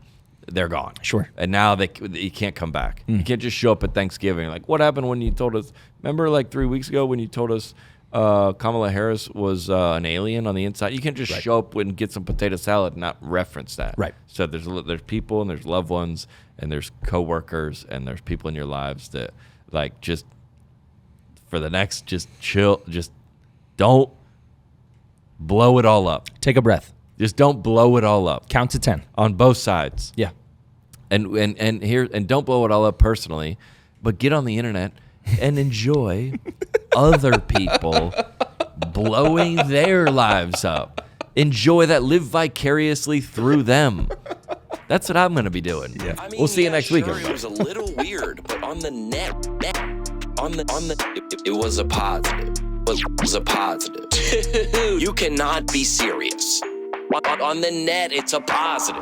they're gone. Sure. And now you can't come back. You can't just show up at Thanksgiving. Like what happened when you told us? Remember like 3 weeks ago when you told us Kamala Harris was an alien on the inside? You can't just show up and get some potato salad and not reference that. Right. So there's people and there's loved ones and there's coworkers and there's people in your lives that like just. For the next, just chill. Just don't blow it all up. Take a breath. Just don't blow it all up Count to 10. on both sides. Yeah. And don't blow it all up personally, but get on the internet and enjoy other people blowing their lives up. Enjoy that. Live vicariously through them. That's what I'm going to be doing. Yeah. I mean, We'll see you next week, sure, everybody. It was a little weird, but on the net, it was a positive. It was a positive. You cannot be serious. On the net, it's a positive.